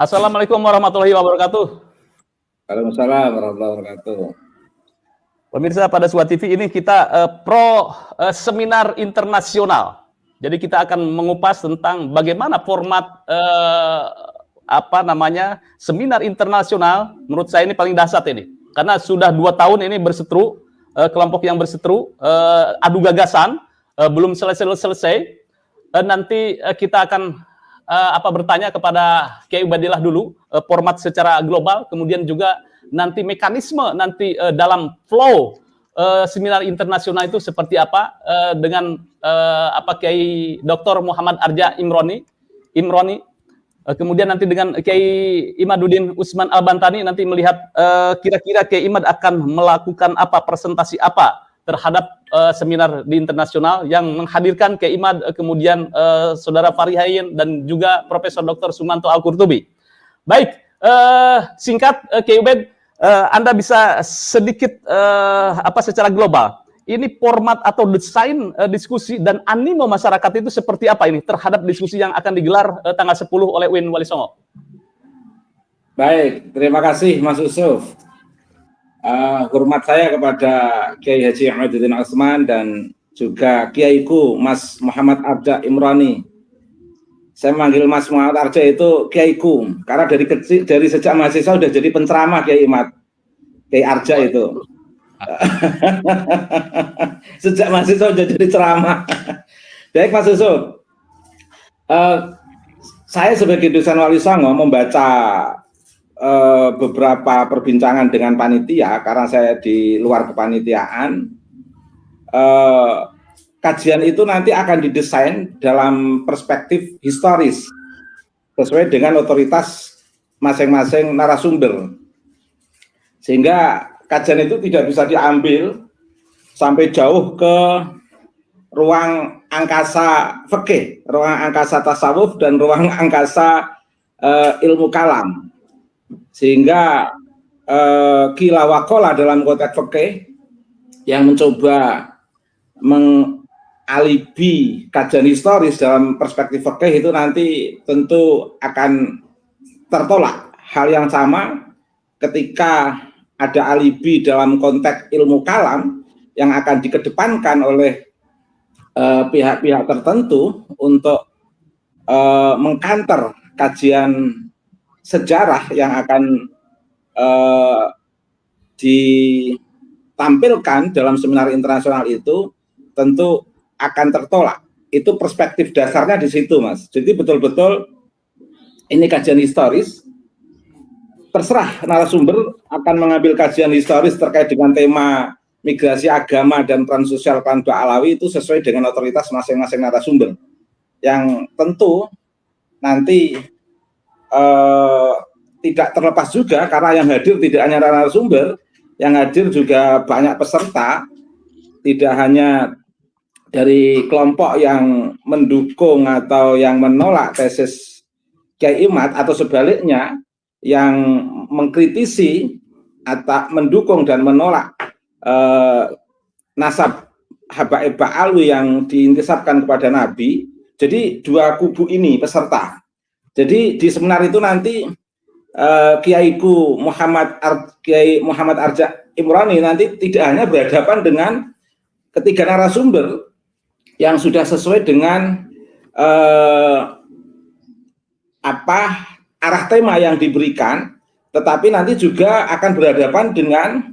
Assalamualaikum warahmatullahi wabarakatuh. Waalaikumsalam warahmatullahi wabarakatuh. Pemirsa, pada Suara TV ini kita seminar internasional. Jadi kita akan mengupas tentang bagaimana format seminar internasional. Menurut saya ini paling dahsyat ini, karena sudah 2 tahun ini berseteru, kelompok yang berseteru, adu gagasan, belum selesai. Nanti kita akan bertanya kepada Kiai Ubadillah dulu, format secara global, kemudian juga nanti mekanisme nanti dalam flow seminar internasional itu seperti apa, dengan Kiai Dr. Muhammad Arja Imroni, kemudian nanti dengan Kiai Imaduddin Usman Al-Bantani, nanti melihat kira-kira Kiai Imad akan melakukan apa, presentasi apa terhadap seminar di internasional yang menghadirkan Kiai Imad, kemudian Saudara Farihain dan juga Profesor Dr. Sumanto Al-Qurtubi. Baik, singkat Kiai Ubed, Anda bisa sedikit secara global, ini format atau desain diskusi dan animo masyarakat itu seperti apa ini terhadap diskusi yang akan digelar tanggal 10 oleh UIN Wali Songo? Baik, terima kasih Mas Yusuf. Hormat saya kepada Kiai Haji Imaduddin Usman dan juga Kiaiku Mas Muhammad Arja Imroni. Saya manggil Mas Muhammad Arja itu Kiaiku karena dari sejak mahasiswa sudah jadi penceramah Kiai Imad, Kiai Arja itu. Sejak mahasiswa sudah jadi ceramah. Baik Mas Yusuf, saya sebagai dosen Wali Songo membaca beberapa perbincangan dengan panitia karena saya di luar kepanitiaan. Kajian itu nanti akan didesain dalam perspektif historis sesuai dengan otoritas masing-masing narasumber, sehingga kajian itu tidak bisa diambil sampai jauh ke ruang angkasa fikih, ruang angkasa tasawuf, dan ruang angkasa ilmu kalam, sehingga qila wa qala dalam konteks fikih yang mencoba alibi kajian historis dalam perspektif fikih itu nanti tentu akan tertolak. Hal yang sama ketika ada alibi dalam konteks ilmu kalam yang akan dikedepankan oleh pihak-pihak tertentu untuk mengkanter kajian sejarah yang akan ditampilkan dalam seminar internasional itu tentu akan tertolak. Itu perspektif dasarnya di situ, Mas. Jadi betul-betul ini kajian historis. Terserah narasumber akan mengambil kajian historis terkait dengan tema migrasi agama dan peran sosial klan Ba'alawi, itu sesuai dengan otoritas masing-masing narasumber. Yang tentu nanti tidak terlepas juga karena yang hadir tidak hanya narasumber, yang hadir juga banyak peserta, tidak hanya dari kelompok yang mendukung atau yang menolak tesis Kiai Imad atau sebaliknya yang mengkritisi atau mendukung dan menolak nasab Habaib Ba'alwi yang diintisabkan kepada Nabi. Jadi dua kubu ini peserta. Jadi di seminar itu nanti Kiaiku Kiai Muhammad Arja Imroni nanti tidak hanya berhadapan dengan ketiga narasumber yang sudah sesuai dengan arah tema yang diberikan, tetapi nanti juga akan berhadapan dengan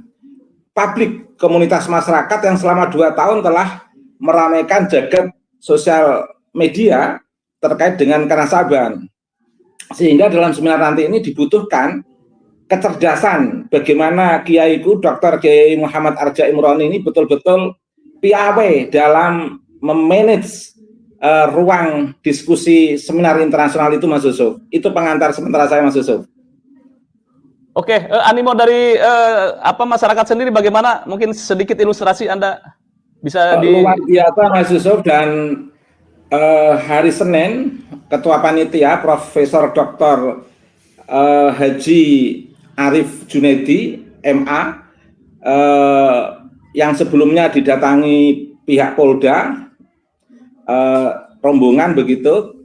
publik, komunitas masyarakat yang selama 2 tahun telah meramaikan jagat sosial media terkait dengan kenasaban. Sehingga dalam seminar nanti ini dibutuhkan kecerdasan bagaimana Kiaiku Dr. Kiai Muhammad Arja Imroni ini betul-betul piawai dalam memanage ruang diskusi seminar internasional itu, Mas Yusuf. Itu pengantar sementara saya, Mas Yusuf. Oke, animo dari masyarakat sendiri bagaimana? Mungkin sedikit ilustrasi Anda bisa luar biasa, Mas Yusuf. Dan hari Senin Ketua Panitia Profesor Dr. Haji Arif Junaidi MA yang sebelumnya didatangi pihak Polda, rombongan begitu,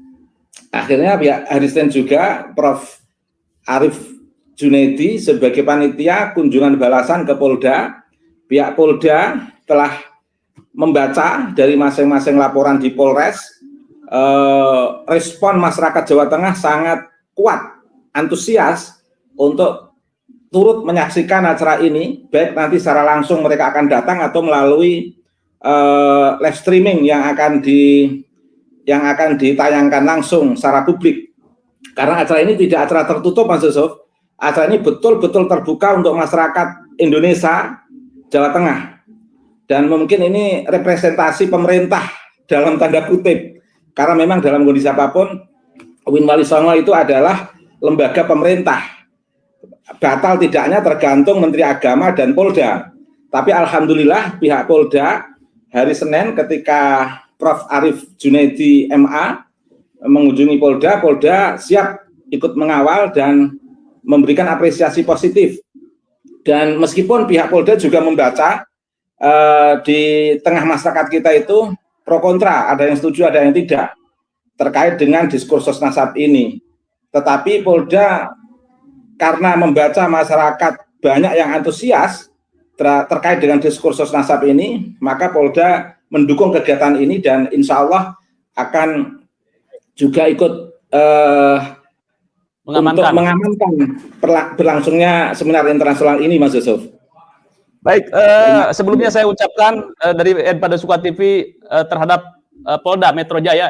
akhirnya pihak hari Senin juga Prof Arif Junaidi sebagai panitia kunjungan balasan ke Polda. Pihak Polda telah membaca dari masing-masing laporan di Polres. Respon masyarakat Jawa Tengah sangat kuat, antusias untuk turut menyaksikan acara ini, baik nanti secara langsung mereka akan datang atau melalui live streaming yang akan ditayangkan langsung secara publik. Karena acara ini tidak acara tertutup, Mas Yusuf. Acara ini betul-betul terbuka untuk masyarakat Indonesia, Jawa Tengah. Dan mungkin ini representasi pemerintah dalam tanda kutip. Karena memang dalam kondisi apapun, UIN Wali Songo itu adalah lembaga pemerintah. Batal tidaknya tergantung Menteri Agama dan Polda. Tapi alhamdulillah pihak Polda hari Senin ketika Prof. Arif Junaidi MA mengunjungi Polda, Polda siap ikut mengawal dan memberikan apresiasi positif. Dan meskipun pihak Polda juga membaca di tengah masyarakat kita itu pro kontra, ada yang setuju, ada yang tidak terkait dengan diskursus nasab ini. Tetapi Polda karena membaca masyarakat banyak yang antusias terkait dengan diskursus nasab ini, maka Polda mendukung kegiatan ini dan insya Allah akan juga ikut untuk mengamankan berlangsungnya seminar internasional ini, Mas Yusuf. Baik, sebelumnya saya ucapkan dari pada Suka TV terhadap Polda Metro Jaya,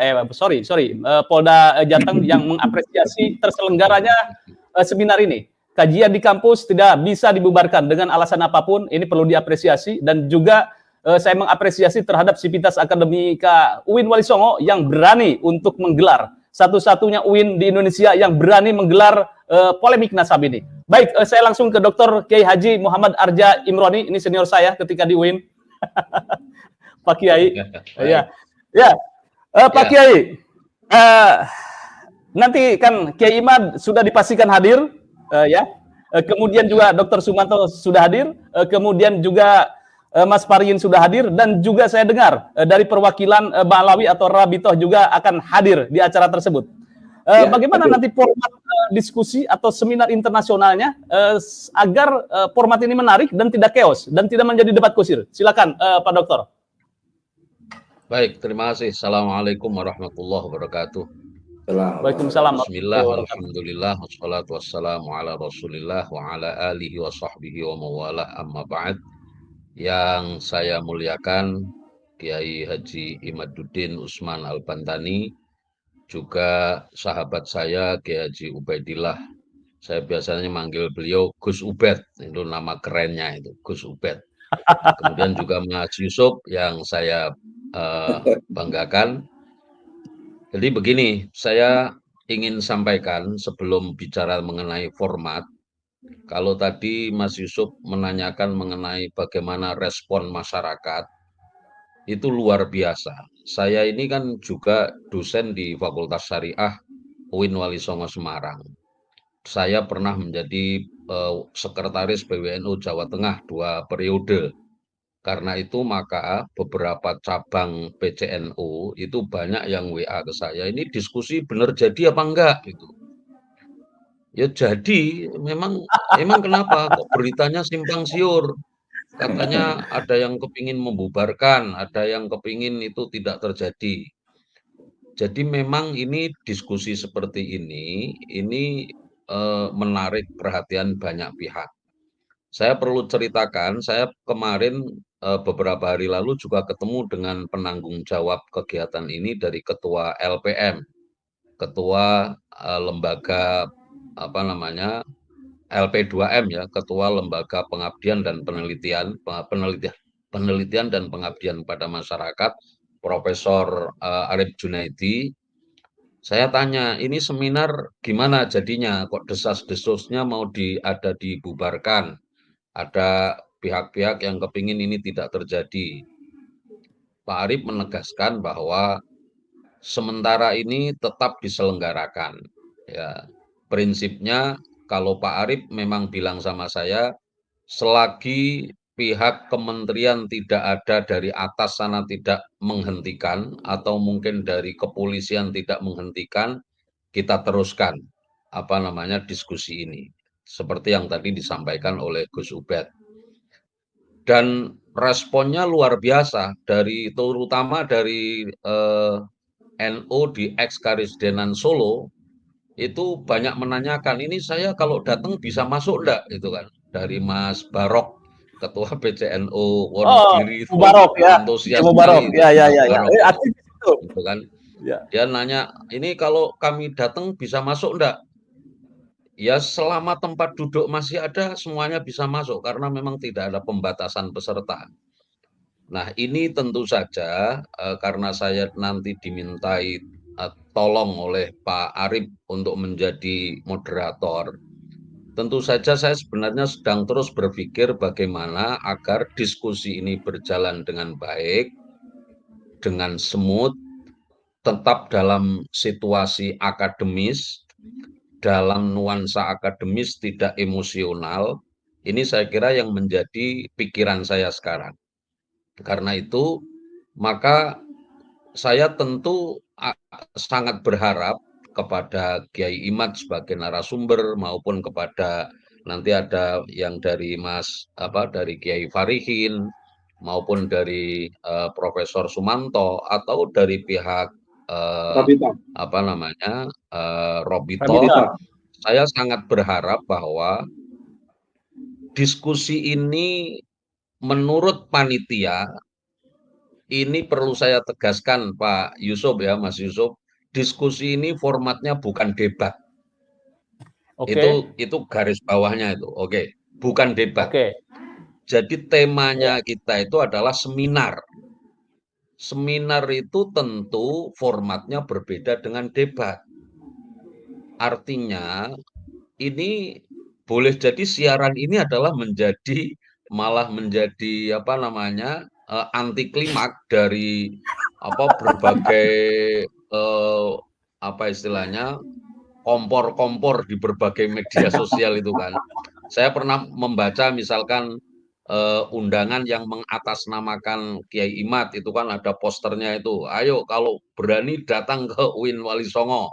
Polda Jateng yang mengapresiasi terselenggaranya seminar ini. Kajian di kampus tidak bisa dibubarkan dengan alasan apapun, ini perlu diapresiasi. Dan juga saya mengapresiasi terhadap Sivitas Akademika UIN Wali Songo yang berani untuk menggelar, satu-satunya UIN di Indonesia yang berani menggelar polemik nasab ini. Baik, saya langsung ke Dr. Kiai Haji Muhammad Arja Imroni, ini senior saya ketika di UIN. Pak Kiai. Pak Kiai. Nanti kan Kiai Imad sudah dipastikan hadir, kemudian juga Dr. Sumanto sudah hadir, kemudian juga Mas Paryin sudah hadir, dan juga saya dengar dari perwakilan Ba'alawi atau Rabitoh juga akan hadir di acara tersebut. Bagaimana nanti format diskusi atau seminar internasionalnya agar format ini menarik dan tidak chaos dan tidak menjadi debat kusir? Silakan Pak Dokter. Baik, terima kasih. Assalamualaikum warahmatullahi wabarakatuh. Waalaikumsalam. Bismillah, alhamdulillah, wassalatu wassalamu ala rasulillah wa ala alihi wa sahbihi wa mawalah, amma ba'd. Yang saya muliakan Kiai Haji Imaduddin Usman Al-Bantani, juga sahabat saya Kiai Haji Ubaidillah. Saya biasanya manggil beliau Gus Ubed, itu nama kerennya itu, Gus Ubed. Kemudian juga Mas Yusuf yang saya banggakan. Jadi begini, saya ingin sampaikan sebelum bicara mengenai format. Kalau tadi Mas Yusuf menanyakan mengenai bagaimana respon masyarakat, itu luar biasa. Saya ini kan juga dosen di Fakultas Syariah UIN Wali Songo Semarang. Saya pernah menjadi sekretaris PWNU Jawa Tengah 2 periode. Karena itu maka beberapa cabang PCNU itu banyak yang WA ke saya, ini diskusi benar jadi apa enggak gitu. Ya jadi, memang kenapa kok beritanya simpang siur. Katanya ada yang kepingin membubarkan, ada yang kepingin itu tidak terjadi. Jadi memang ini diskusi seperti ini menarik perhatian banyak pihak. Saya perlu ceritakan, saya kemarin beberapa hari lalu juga ketemu dengan penanggung jawab kegiatan ini dari Ketua LPM, Ketua lembaga LP2M ya, Ketua Lembaga Pengabdian dan Penelitian dan Pengabdian pada Masyarakat, Profesor Arif Junaidi. Saya tanya, ini seminar gimana jadinya? Kok desas-desusnya mau dibubarkan? Ada pihak-pihak yang kepingin ini tidak terjadi. Pak Arif menegaskan bahwa sementara ini tetap diselenggarakan. Ya, prinsipnya kalau Pak Arif memang bilang sama saya, selagi pihak kementerian tidak ada dari atas sana tidak menghentikan, atau mungkin dari kepolisian tidak menghentikan, kita teruskan. diskusi ini seperti yang tadi disampaikan oleh Gus Ubed. Dan responnya luar biasa terutama dari NU di Eks-Karisdenan Solo itu banyak menanyakan, ini saya kalau datang bisa masuk enggak gitu kan. Dari Mas Barok, Ketua PCNU Oh, Wonogiri itu Mubarok ya, antusias Mubarok. sekali itu Ya, ya, Mas ya, ya. Barok itu, Aktivis itu. gitu kan. Ya. Dia nanya, ini kalau kami datang bisa masuk enggak? Ya selama tempat duduk masih ada semuanya bisa masuk karena memang tidak ada pembatasan peserta. Nah, ini tentu saja karena saya nanti dimintai tolong oleh Pak Arif untuk menjadi moderator. Tentu saja saya sebenarnya sedang terus berpikir bagaimana agar diskusi ini berjalan dengan baik, dengan smooth, tetap dalam situasi akademis, dalam nuansa akademis tidak emosional. Ini saya kira yang menjadi pikiran saya sekarang. Karena itu, maka saya tentu sangat berharap kepada Kiai Imad sebagai narasumber maupun kepada nanti ada yang dari dari Kiai Farihin maupun dari Profesor Sumanto atau dari pihak Robito. Robito. Rabita. Saya sangat berharap bahwa diskusi ini menurut panitia ini perlu saya tegaskan Pak Yusuf ya, Mas Yusuf, diskusi ini formatnya bukan debat. Oke. Itu garis bawahnya itu. Oke, bukan debat. Oke. Jadi temanya kita itu adalah seminar. Seminar itu tentu formatnya berbeda dengan debat. Artinya ini boleh jadi siaran ini adalah malah menjadi anti klimaks dari berbagai istilahnya kompor-kompor di berbagai media sosial itu kan. Saya pernah membaca misalkan undangan yang mengatasnamakan Kiai Imad itu kan ada posternya itu. Ayo kalau berani datang ke UIN Wali Songo.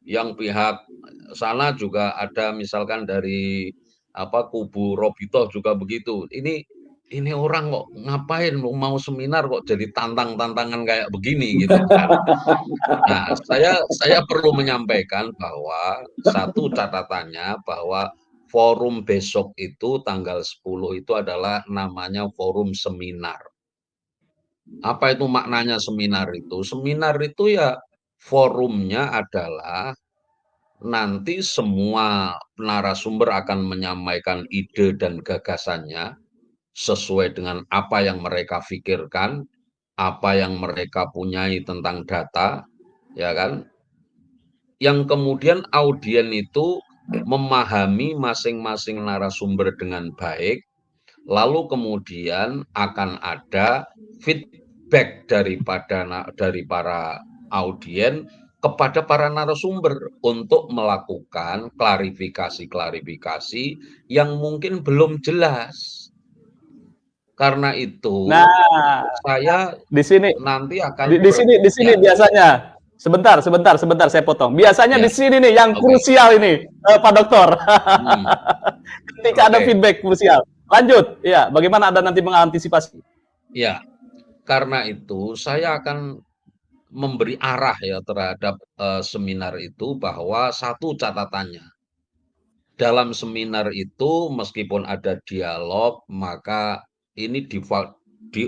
Yang pihak sana juga ada misalkan dari kubu Robito juga begitu. Ini orang kok ngapain mau seminar kok jadi tantangan kayak begini gitu kan. Nah, saya perlu menyampaikan bahwa satu catatannya bahwa forum besok itu tanggal 10 itu adalah namanya forum seminar. Apa itu maknanya seminar itu? Seminar itu ya forumnya adalah nanti semua narasumber akan menyampaikan ide dan gagasannya sesuai dengan apa yang mereka pikirkan, apa yang mereka punyai tentang data, ya kan? Yang kemudian audien itu memahami masing-masing narasumber dengan baik, lalu kemudian akan ada feedback dari para audien kepada para narasumber untuk melakukan klarifikasi-klarifikasi yang mungkin belum jelas. Karena itu, saya di sini nanti akan di sini biasanya sebentar saya potong. Biasanya di sini nih yang krusial ini, Pak Doktor. Ketika ada feedback krusial. Lanjut, ya. Bagaimana Anda nanti mengantisipasi? Ya, karena itu saya akan memberi arah ya terhadap seminar itu bahwa satu catatannya. Dalam seminar itu meskipun ada dialog, maka ini di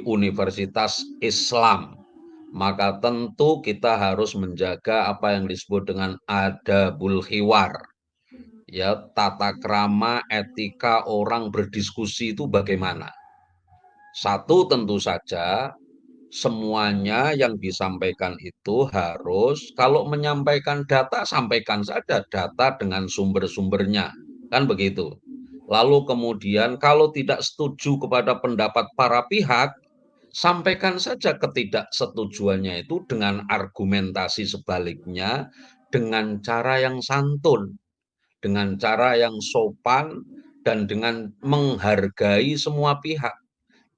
Universitas Islam. Maka tentu kita harus menjaga apa yang disebut dengan adabul hiwar. Ya, tata krama, etika orang berdiskusi itu bagaimana? Satu tentu saja semuanya yang disampaikan itu harus kalau menyampaikan data sampaikan saja data dengan sumber-sumbernya. Kan begitu. Lalu kemudian kalau tidak setuju kepada pendapat para pihak, sampaikan saja ketidaksetujuannya itu dengan argumentasi sebaliknya, dengan cara yang santun, dengan cara yang sopan, dan dengan menghargai semua pihak.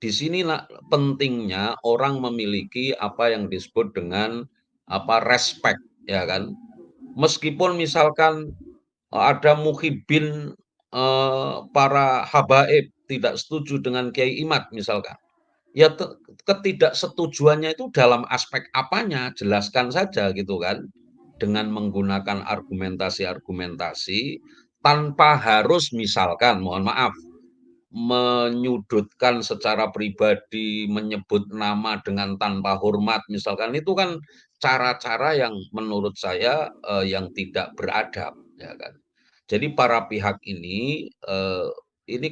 Di sini pentingnya orang memiliki apa yang disebut dengan respect, ya kan? Meskipun misalkan ada muhibin para habaib tidak setuju dengan Kiai Imad misalkan. Ya ketidaksetujuannya itu dalam aspek apanya, jelaskan saja gitu kan. Dengan menggunakan argumentasi-argumentasi tanpa harus misalkan, mohon maaf, menyudutkan secara pribadi, menyebut nama dengan tanpa hormat misalkan, itu kan cara-cara yang menurut saya yang tidak beradab, ya kan. Jadi para pihak ini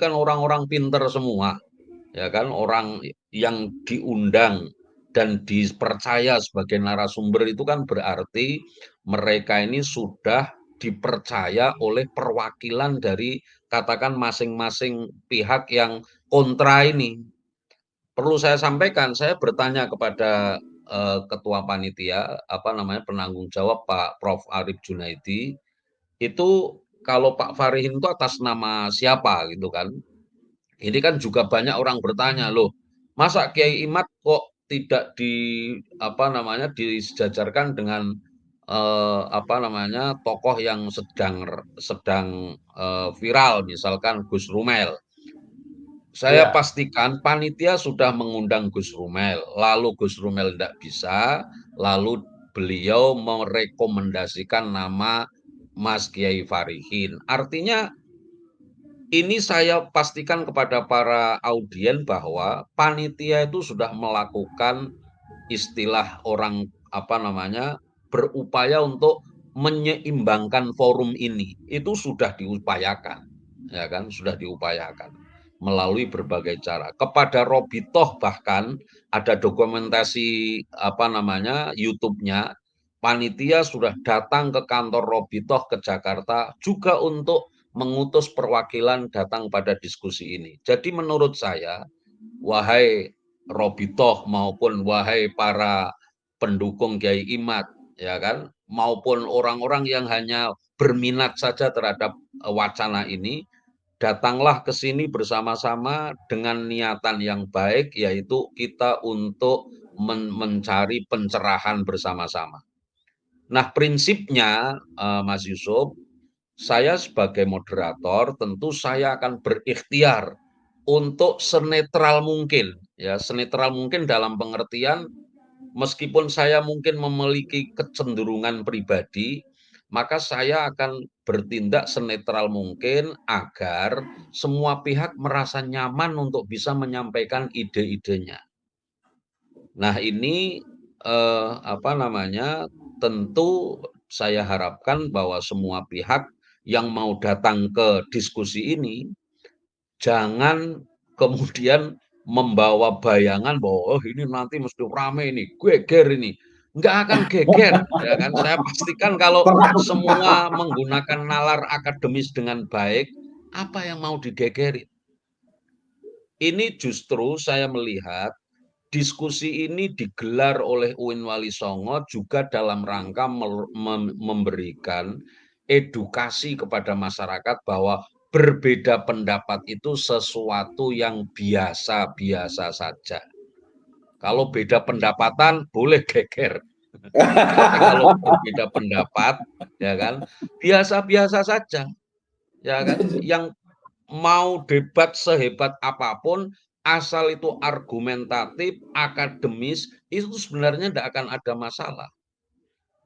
kan orang-orang pinter semua, ya kan, orang yang diundang dan dipercaya sebagai narasumber itu kan berarti mereka ini sudah dipercaya oleh perwakilan dari katakan masing-masing pihak yang kontra ini. Perlu saya sampaikan, saya bertanya kepada ketua panitia, penanggung jawab Pak Prof. Arief Junaidi, itu kalau Pak Farihin itu atas nama siapa gitu kan? Ini kan juga banyak orang bertanya, loh, masa Kiai Imad kok tidak disejajarkan dengan tokoh yang sedang viral, misalkan Gus Rumel. Saya Ya. pastikan panitia sudah mengundang Gus Rumel, lalu Gus Rumel tidak bisa, lalu beliau merekomendasikan nama Mas Kiai Farihin. Artinya ini saya pastikan kepada para audien bahwa panitia itu sudah melakukan istilah orang berupaya untuk menyeimbangkan forum ini. Itu sudah diupayakan, ya kan? Sudah diupayakan melalui berbagai cara. Kepada Robitoh bahkan ada dokumentasi YouTube-nya. Panitia sudah datang ke kantor Robitoh ke Jakarta juga untuk mengutus perwakilan datang pada diskusi ini. Jadi menurut saya, wahai Robitoh maupun wahai para pendukung Kiai Imad, ya kan, maupun orang-orang yang hanya berminat saja terhadap wacana ini, datanglah ke sini bersama-sama dengan niatan yang baik, yaitu kita untuk mencari pencerahan bersama-sama. Nah, prinsipnya, Mas Yusuf, saya sebagai moderator tentu saya akan berikhtiar untuk senetral mungkin, ya, senetral mungkin dalam pengertian meskipun saya mungkin memiliki kecenderungan pribadi, maka saya akan bertindak senetral mungkin agar semua pihak merasa nyaman untuk bisa menyampaikan ide-idenya. Nah, ini tentu saya harapkan bahwa semua pihak yang mau datang ke diskusi ini jangan kemudian membawa bayangan bahwa oh ini nanti mesti rame ini, geger ini. Nggak akan geger, ya kan? Saya pastikan kalau semua menggunakan nalar akademis dengan baik, apa yang mau digegerin? Ini justru saya melihat diskusi ini digelar oleh UIN Walisongo juga dalam rangka memberikan edukasi kepada masyarakat bahwa berbeda pendapat itu sesuatu yang biasa-biasa saja. Kalau beda pendapatan boleh geger. Tapi kalau berbeda pendapat, ya kan, biasa-biasa saja, ya kan. Yang mau debat sehebat apapun, asal itu argumentatif, akademis, itu sebenarnya tidak akan ada masalah.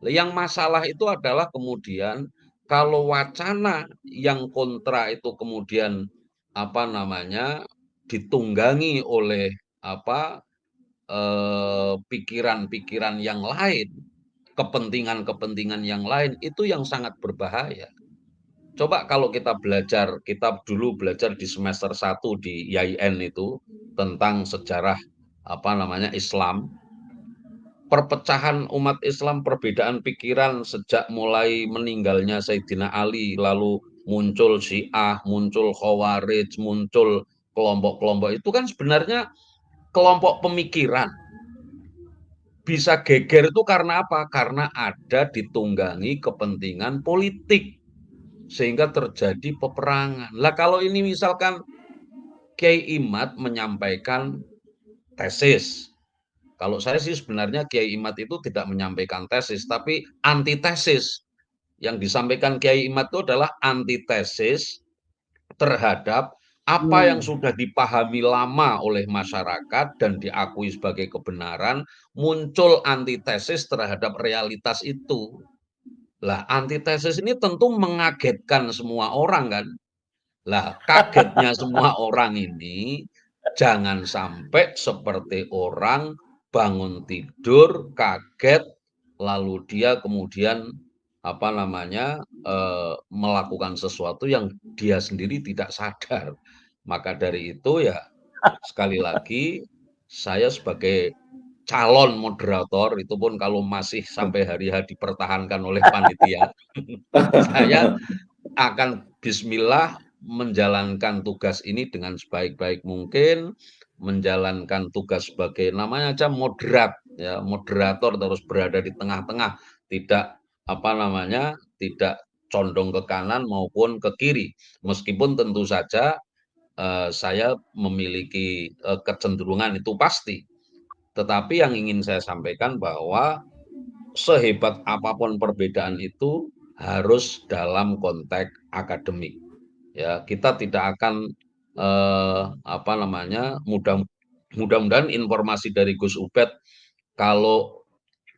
Yang masalah itu adalah kemudian kalau wacana yang kontra itu kemudian ditunggangi oleh pikiran-pikiran yang lain, kepentingan-kepentingan yang lain, itu yang sangat berbahaya. Coba kalau kita dulu belajar di semester 1 di IAIN itu tentang sejarah Islam, perpecahan umat Islam, perbedaan pikiran sejak mulai meninggalnya Sayyidina Ali, lalu muncul Syiah, muncul Khawarij, muncul kelompok-kelompok itu kan sebenarnya kelompok pemikiran. Bisa geger itu karena apa? Karena ada ditunggangi kepentingan politik. Sehingga terjadi peperangan. Lah kalau ini misalkan Kiai Imad menyampaikan tesis. Kalau saya sih sebenarnya Kiai Imad itu tidak menyampaikan tesis, tapi antitesis. yang disampaikan Kiai Imad itu adalah antitesis terhadap apa yang sudah dipahami lama oleh masyarakat dan diakui sebagai kebenaran, muncul antitesis terhadap realitas itu. Lah, antitesis ini tentu mengagetkan semua orang kan. Lah, kagetnya semua orang ini jangan sampai seperti orang bangun tidur kaget lalu dia kemudian melakukan sesuatu yang dia sendiri tidak sadar. Maka dari itu ya sekali lagi saya sebagai calon moderator itu pun kalau masih sampai hari H dipertahankan oleh panitia, saya akan bismillah menjalankan tugas ini dengan sebaik-baik mungkin, menjalankan tugas sebagai namanya aja moderat ya, moderator terus berada di tengah-tengah, tidak tidak condong ke kanan maupun ke kiri. Meskipun tentu saja saya memiliki kecenderungan itu pasti. Tetapi yang ingin saya sampaikan bahwa sehebat apapun perbedaan itu harus dalam konteks akademik. Ya, kita tidak akan mudah-mudahan informasi dari Gus Ubed kalau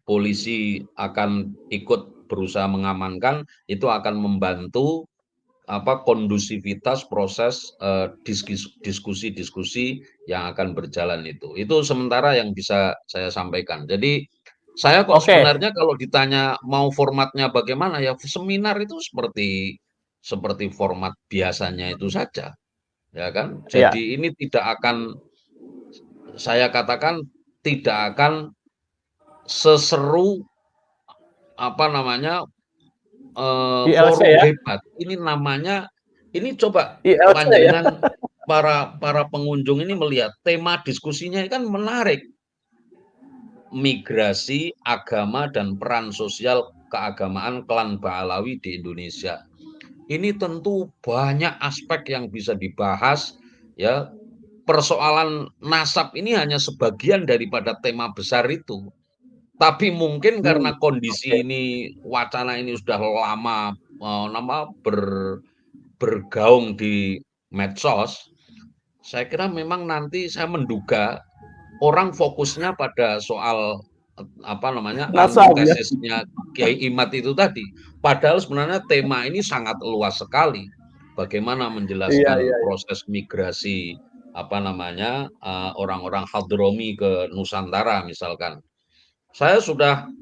polisi akan ikut berusaha mengamankan itu akan membantu kondusivitas proses diskusi-diskusi yang akan berjalan itu. Itu sementara yang bisa saya sampaikan. Jadi saya kok sebenarnya kalau ditanya mau formatnya bagaimana ya seminar itu seperti format biasanya itu saja. Ya kan? Jadi ini tidak akan saya katakan tidak akan seseru ILC forum ya. hebat. Ini namanya ini coba ILC panjenengan para pengunjung ini melihat tema diskusinya kan menarik. Migrasi, agama, dan peran sosial keagamaan klan Ba'alawi di Indonesia. Ini tentu banyak aspek yang bisa dibahas ya. Persoalan nasab ini hanya sebagian daripada tema besar itu. Tapi mungkin karena kondisi ini, wacana ini sudah lama bergaung di medsos, saya kira memang nanti saya menduga orang fokusnya pada soal Nasab ya. antitesisnya Kiai Imad itu tadi. Padahal sebenarnya tema ini sangat luas sekali. Bagaimana menjelaskan proses migrasi orang-orang Hadromi ke Nusantara misalkan. Saya sudah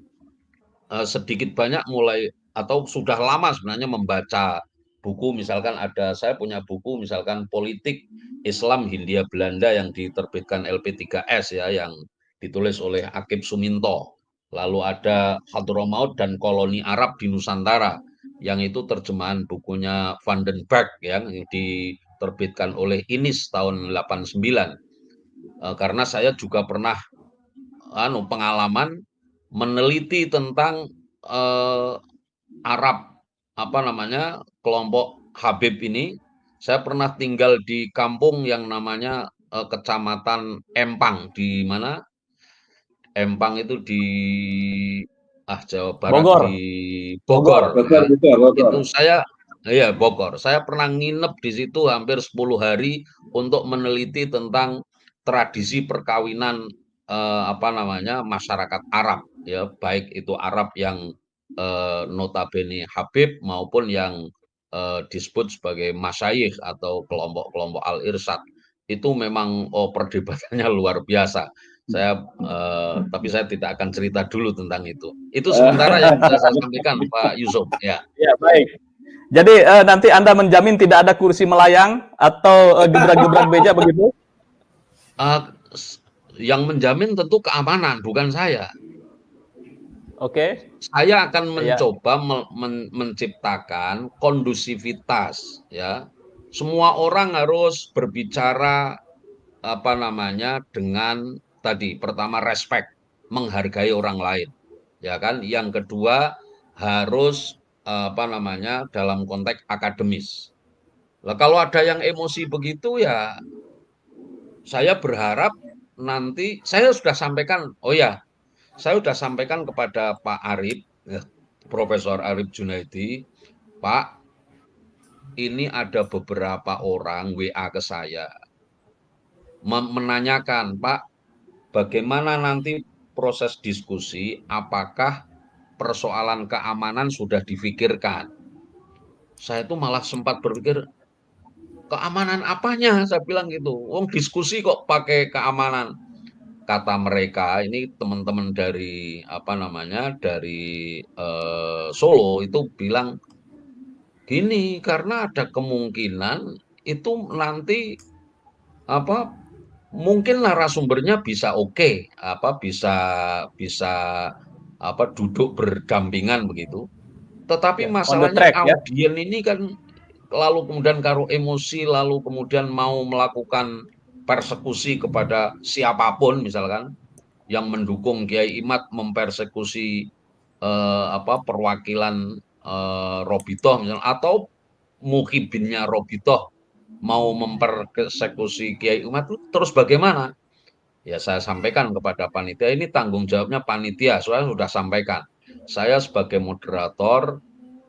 sedikit banyak mulai atau sudah lama sebenarnya membaca buku, misalkan saya punya buku misalkan Politik Islam Hindia Belanda yang diterbitkan LP3S ya, yang ditulis oleh Akib Suminto. Lalu ada Hadramaut dan Koloni Arab di Nusantara yang itu terjemahan bukunya Van den Berg yang diterbitkan oleh INIS tahun 89. Karena saya juga pernah pengalaman meneliti tentang Arab kelompok Habib ini. Saya pernah tinggal di kampung yang namanya Kecamatan Empang, di mana Empang itu di Jawa Barat, Bogor. di Bogor. Bogor. Itu Bogor. Saya pernah nginep di situ hampir 10 hari untuk meneliti tentang tradisi perkawinan masyarakat Arab ya, baik itu Arab yang notabene Habib maupun yang disebut sebagai masyayikh atau kelompok-kelompok al-irsyad. Itu memang perdebatannya luar biasa. Tapi saya tidak akan cerita dulu tentang itu. Itu sementara yang bisa saya sampaikan, Pak Yusuf. Ya. Ya, baik. Jadi nanti Anda menjamin tidak ada kursi melayang atau gebrak-gebrak beja begitu? Yang menjamin tentu keamanan, bukan saya. Oke. Saya akan mencoba menciptakan kondusivitas, ya. Semua orang harus berbicara dengan tadi pertama respect, menghargai orang lain, ya kan. Yang kedua harus dalam konteks akademis. Lah kalau ada yang emosi begitu ya, saya berharap nanti saya sudah sampaikan. Saya sudah sampaikan kepada Pak Arif, Profesor Arif Junaidi, Pak, ini ada beberapa orang WA ke saya menanyakan, Pak, bagaimana nanti proses diskusi, apakah persoalan keamanan sudah difikirkan? Saya itu malah sempat berpikir, keamanan apanya? Saya bilang gitu. Diskusi kok pakai keamanan. Kata mereka, ini teman-teman dari dari Solo itu bilang gini, karena ada kemungkinan itu nanti apa mungkin narasumbernya bisa oke, bisa bisa duduk berdampingan begitu. Tetapi Ya, on the masalahnya track ya. audien ini kan lalu kemudian karo emosi, lalu kemudian mau melakukan persekusi kepada siapapun misalkan yang mendukung Kiai Imad mempersekusi perwakilan Robitoh misalnya, atau muhibinnya Robitoh mau mempersekusi Kiai Imad, terus bagaimana? Ya saya sampaikan kepada panitia, ini tanggung jawabnya panitia, saya sudah sampaikan. Saya sebagai moderator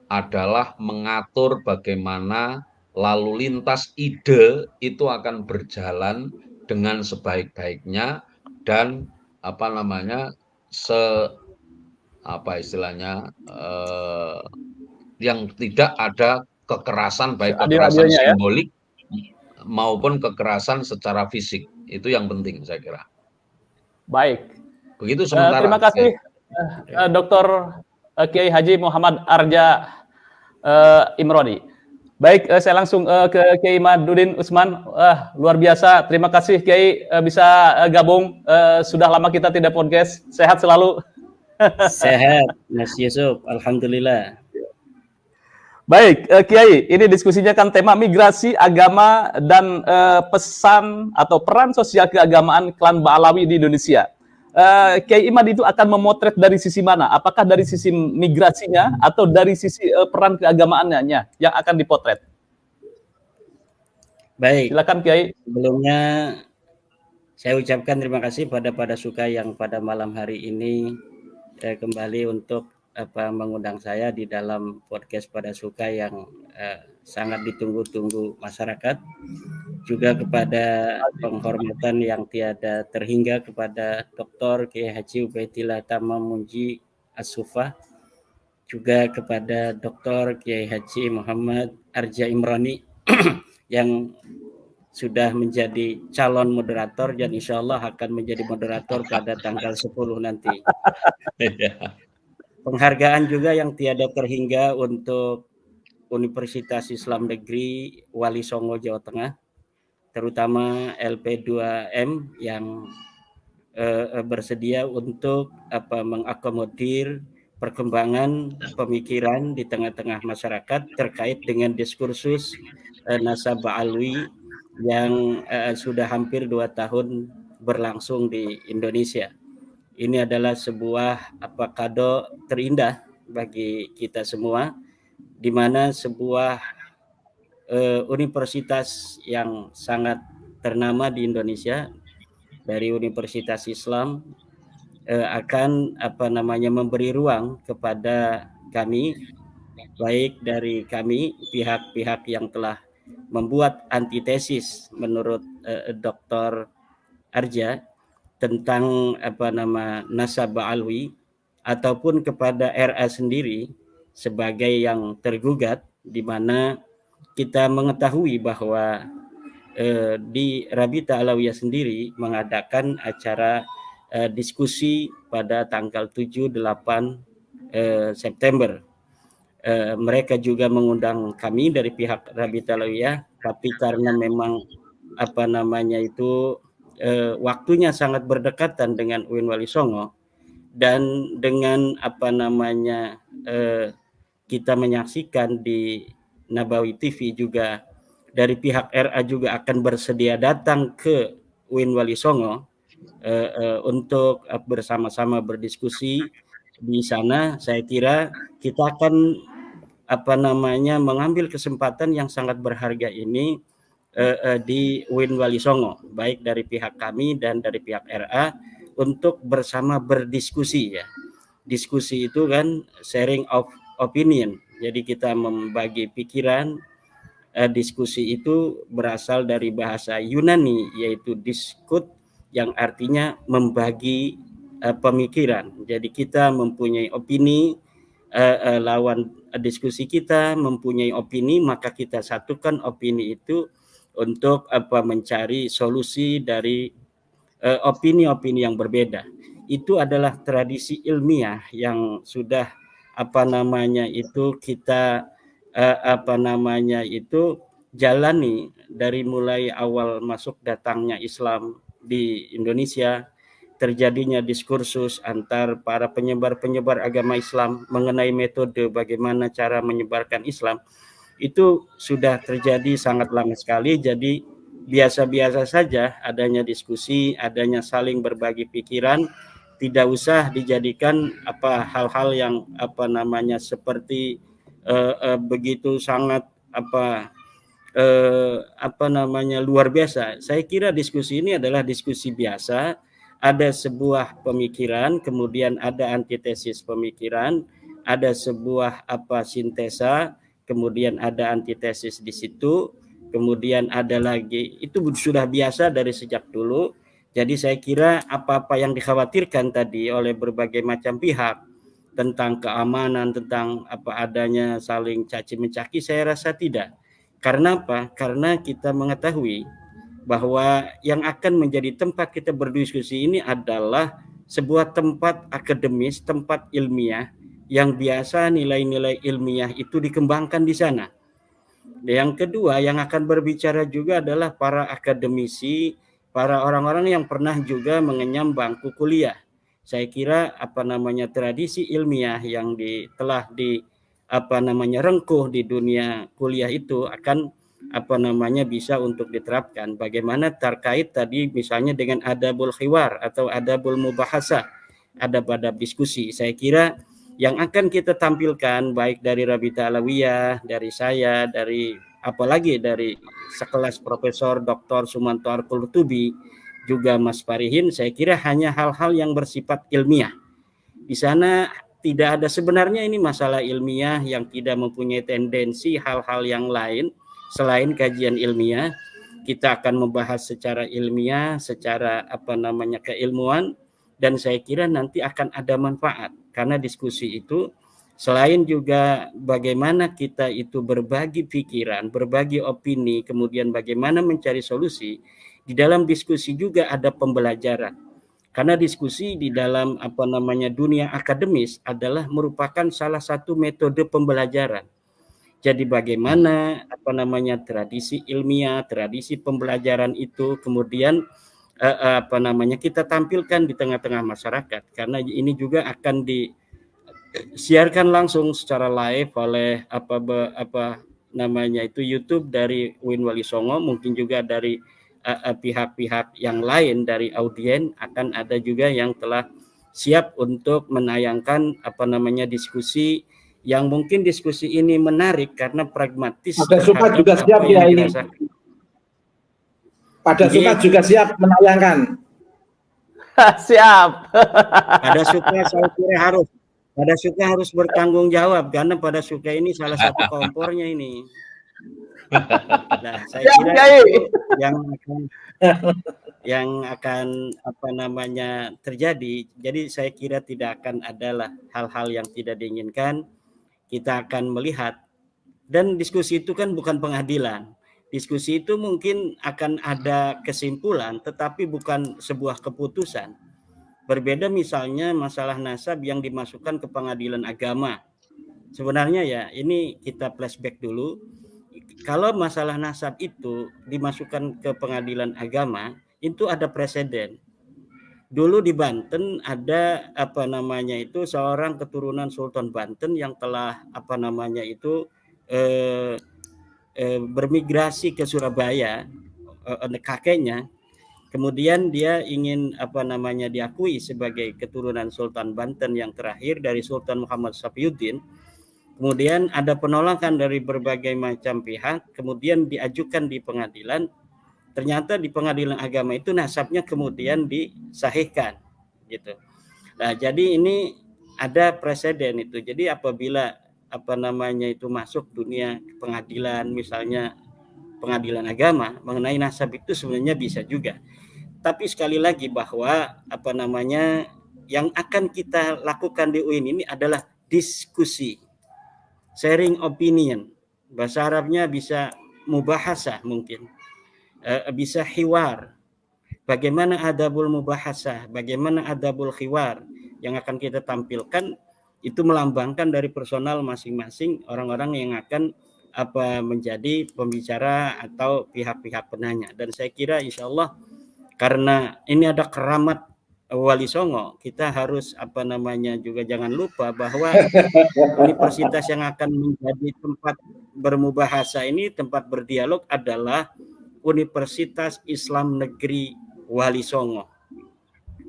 adalah mengatur bagaimana lalu lintas ide itu akan berjalan dengan sebaik-baiknya dan istilahnya yang tidak ada kekerasan, baik kekerasan Adil-adilnya ya. simbolik maupun kekerasan secara fisik. Itu yang penting saya kira. Baik. Begitu sementara. Terima kasih Dr. Kiai Haji Muhammad Arja Imroni. Baik, saya langsung ke Kiai Imaduddin Usman. Luar biasa. Terima kasih Kiai bisa gabung. Sudah lama kita tidak podcast. Sehat selalu. Sehat, Mas Yusuf. Alhamdulillah. Baik, Kiai, ini diskusinya kan tema migrasi agama dan pesan atau peran sosial keagamaan klan Ba'alawi di Indonesia. Kiai Imad itu akan memotret dari sisi mana? Apakah dari sisi migrasinya atau dari sisi peran keagamaannya yang akan dipotret? Baik. Silakan Kiai. Sebelumnya saya ucapkan terima kasih pada Suka yang pada malam hari ini kembali untuk mengundang saya di dalam podcast Pada Suka yang sangat ditunggu-tunggu masyarakat. Juga kepada penghormatan yang tiada terhingga kepada Dr. Kiai Haji Ubaidillah Tamamunji As-Sufah, juga kepada Dr. Kiai Haji Muhammad Arja Imroni yang sudah menjadi calon moderator dan insya Allah akan menjadi moderator pada tanggal 10 nanti. Penghargaan juga yang tiada terhingga untuk Universitas Islam Negeri Wali Songo Jawa Tengah, terutama LP2M yang bersedia untuk mengakomodir perkembangan pemikiran di tengah-tengah masyarakat terkait dengan diskursus Nasab Ba'alawi yang sudah hampir 2 tahun berlangsung di Indonesia. Ini adalah sebuah kado terindah bagi kita semua, di mana sebuah universitas yang sangat ternama di Indonesia dari Universitas Islam akan memberi ruang kepada kami, baik dari kami pihak-pihak yang telah membuat antitesis menurut Dr. Arja tentang Nasab Ba'alawi, ataupun kepada RA sendiri sebagai yang tergugat, di mana kita mengetahui bahwa di Rabita Alawiyah sendiri mengadakan acara diskusi pada tanggal 7-8 September. Mereka juga mengundang kami dari pihak Rabita Alawiyah, tapi karena memang waktunya sangat berdekatan dengan UIN Wali Songo, dan dengan kita menyaksikan di Nabawi TV juga dari pihak RA juga akan bersedia datang ke UIN Wali Songo untuk bersama-sama berdiskusi di sana. Saya kira kita akan mengambil kesempatan yang sangat berharga ini di UIN Wali Songo, baik dari pihak kami dan dari pihak RA, untuk bersama berdiskusi ya diskusi itu kan sharing of opinion. Jadi kita membagi pikiran. Diskusi itu berasal dari bahasa Yunani yaitu diskut yang artinya membagi pemikiran. Jadi kita mempunyai opini, lawan diskusi kita mempunyai opini, maka kita satukan opini itu untuk mencari solusi dari opini-opini yang berbeda. Itu adalah tradisi ilmiah yang sudah kita jalani dari mulai awal masuk datangnya Islam di Indonesia, terjadinya diskursus antar para penyebar agama Islam mengenai metode bagaimana cara menyebarkan Islam. Itu sudah terjadi sangat lama sekali. Jadi biasa-biasa saja adanya diskusi, adanya saling berbagi pikiran, tidak usah dijadikan hal-hal yang seperti begitu sangat luar biasa. Saya kira diskusi ini adalah diskusi biasa. Ada sebuah pemikiran, kemudian ada antitesis pemikiran, ada sebuah sintesa, kemudian ada antitesis di situ, kemudian ada lagi, itu sudah biasa dari sejak dulu. Jadi saya kira apa-apa yang dikhawatirkan tadi oleh berbagai macam pihak tentang keamanan, tentang adanya saling caci mencaki, saya rasa tidak. Karena apa? Karena kita mengetahui bahwa yang akan menjadi tempat kita berdiskusi ini adalah sebuah tempat akademis, tempat ilmiah yang biasa nilai-nilai ilmiah itu dikembangkan di sana. Yang kedua yang akan berbicara juga adalah para akademisi, para orang-orang yang pernah juga mengenyam bangku kuliah. Saya kira tradisi ilmiah yang telah rengkuh di dunia kuliah itu akan bisa untuk diterapkan. Bagaimana terkait tadi misalnya dengan adabul khiwar atau adabul mubahasah, adab-adab diskusi. Saya kira yang akan kita tampilkan baik dari Rabita Alawiyah, dari saya, dari apalagi dari sekelas Profesor Dr. Sumanto Al-Qurtubi, juga Mas Farihin, saya kira hanya hal-hal yang bersifat ilmiah. Di sana tidak ada sebenarnya ini masalah ilmiah yang tidak mempunyai tendensi hal-hal yang lain selain kajian ilmiah. Kita akan membahas secara ilmiah, secara keilmuan, dan saya kira nanti akan ada manfaat karena diskusi itu selain juga bagaimana kita itu berbagi pikiran, berbagi opini, kemudian bagaimana mencari solusi. Di dalam diskusi juga ada pembelajaran. Karena diskusi di dalam dunia akademis adalah merupakan salah satu metode pembelajaran. Jadi bagaimana tradisi ilmiah, tradisi pembelajaran itu kemudian kita tampilkan di tengah-tengah masyarakat. Karena ini juga akan disiarkan langsung secara live oleh YouTube dari Win Wali Songo, mungkin juga dari pihak-pihak yang lain dari audien, akan ada juga yang telah siap untuk menayangkan diskusi yang mungkin diskusi ini menarik karena pragmatis. Pada Suka juga siap ya ini. Pada Suka juga siap menayangkan. Siap. Pada Suka saya kira harus bertanggung jawab karena pada Suka ini salah satu kompornya ini. Nah, saya kira itu yang akan terjadi. Jadi saya kira tidak akan adalah hal-hal yang tidak diinginkan. Kita akan melihat, dan diskusi itu kan bukan pengadilan. Diskusi itu mungkin akan ada kesimpulan, tetapi bukan sebuah keputusan. Berbeda misalnya masalah nasab yang dimasukkan ke pengadilan agama. Sebenarnya ya, ini kita flashback dulu. Kalau masalah nasab itu dimasukkan ke pengadilan agama, itu ada preseden. Dulu di Banten ada seorang keturunan Sultan Banten yang telah bermigrasi ke Surabaya, kakeknya. Kemudian dia ingin diakui sebagai keturunan Sultan Banten yang terakhir dari Sultan Muhammad Safiuddin. Kemudian ada penolakan dari berbagai macam pihak, kemudian diajukan di pengadilan. Ternyata di pengadilan agama itu nasabnya kemudian disahihkan, gitu. Nah, jadi ini ada presiden itu. Jadi apabila apa namanya itu masuk dunia pengadilan, misalnya pengadilan agama mengenai nasab itu sebenarnya bisa juga. Tapi sekali lagi bahwa apa namanya yang akan kita lakukan di UIN ini adalah diskusi, sharing opinion. Bahasa Arabnya bisa mubahasah mungkin, bisa hiwar. Bagaimana adabul mubahasah, bagaimana adabul hiwar yang akan kita tampilkan itu melambangkan dari personal masing-masing orang-orang yang akan apa menjadi pembicara atau pihak-pihak penanya. Dan saya kira insya Allah karena ini ada keramat Wali Songo, kita harus apa namanya juga jangan lupa bahwa universitas yang akan menjadi tempat bermubahasa ini, tempat berdialog adalah Universitas Islam Negeri Wali Songo.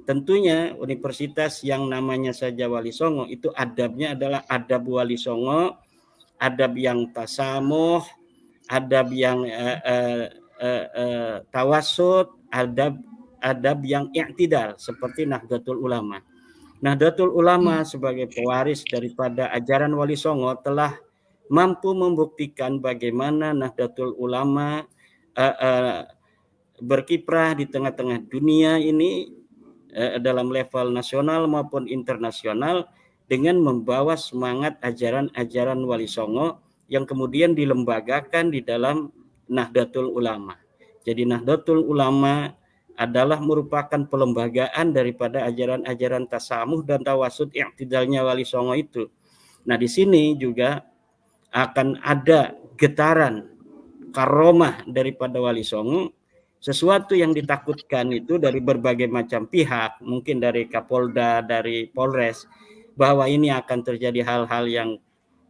Tentunya universitas yang namanya saja Wali Songo itu adabnya adalah adab Wali Songo, adab yang tasamuh, adab yang tawasud, adab yang i'tidal seperti Nahdlatul Ulama. Nahdlatul Ulama sebagai pewaris daripada ajaran Wali Songo telah mampu membuktikan bagaimana Nahdlatul Ulama berkiprah di tengah-tengah dunia ini dalam level nasional maupun internasional dengan membawa semangat ajaran-ajaran Wali Songo yang kemudian dilembagakan di dalam Nahdlatul Ulama. Jadi Nahdlatul Ulama adalah merupakan pelembagaan daripada ajaran-ajaran tasamuh dan tawasud i'tidalnya Wali Songo itu. Nah, di sini juga akan ada getaran karomah daripada Wali Songo, sesuatu yang ditakutkan itu dari berbagai macam pihak, mungkin dari Kapolda, dari Polres, bahwa ini akan terjadi hal-hal yang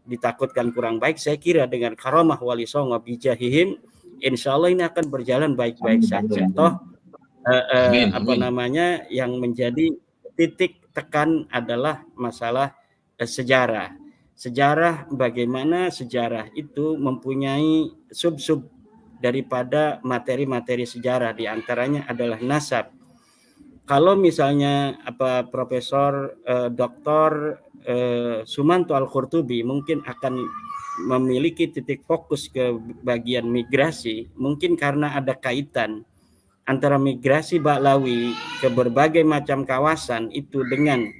ditakutkan kurang baik. Saya kira dengan karomah Wali Songo bijahihim, insya Allah ini akan berjalan baik-baik saja. Toh apa namanya yang menjadi titik tekan adalah masalah sejarah. Sejarah bagaimana sejarah itu mempunyai sub-sub daripada materi-materi sejarah, diantaranya adalah nasab. Kalau misalnya Profesor Dr. Sumanto Al-Qurtubi mungkin akan memiliki titik fokus ke bagian migrasi, mungkin karena ada kaitan antara migrasi Ba'lawi ke berbagai macam kawasan itu dengan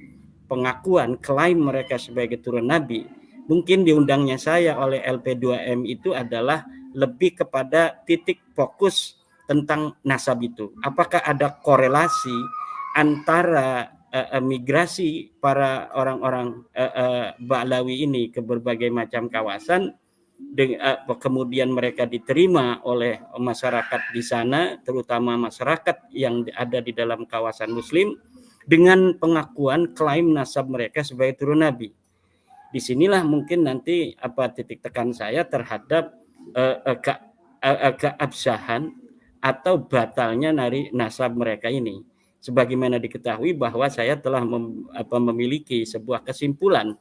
pengakuan klaim mereka sebagai turun Nabi. Mungkin diundangnya saya oleh LP2M itu adalah lebih kepada titik fokus tentang nasab itu. Apakah ada korelasi antara migrasi para orang-orang Ba'lawi ini ke berbagai macam kawasan, kemudian mereka diterima oleh masyarakat di sana, terutama masyarakat yang ada di dalam kawasan Muslim, dengan pengakuan klaim nasab mereka sebagai turun Nabi. Disinilah mungkin nanti titik tekan saya terhadap keabsahan atau batalnya dari nasab mereka ini. Sebagaimana diketahui bahwa saya telah memiliki sebuah kesimpulan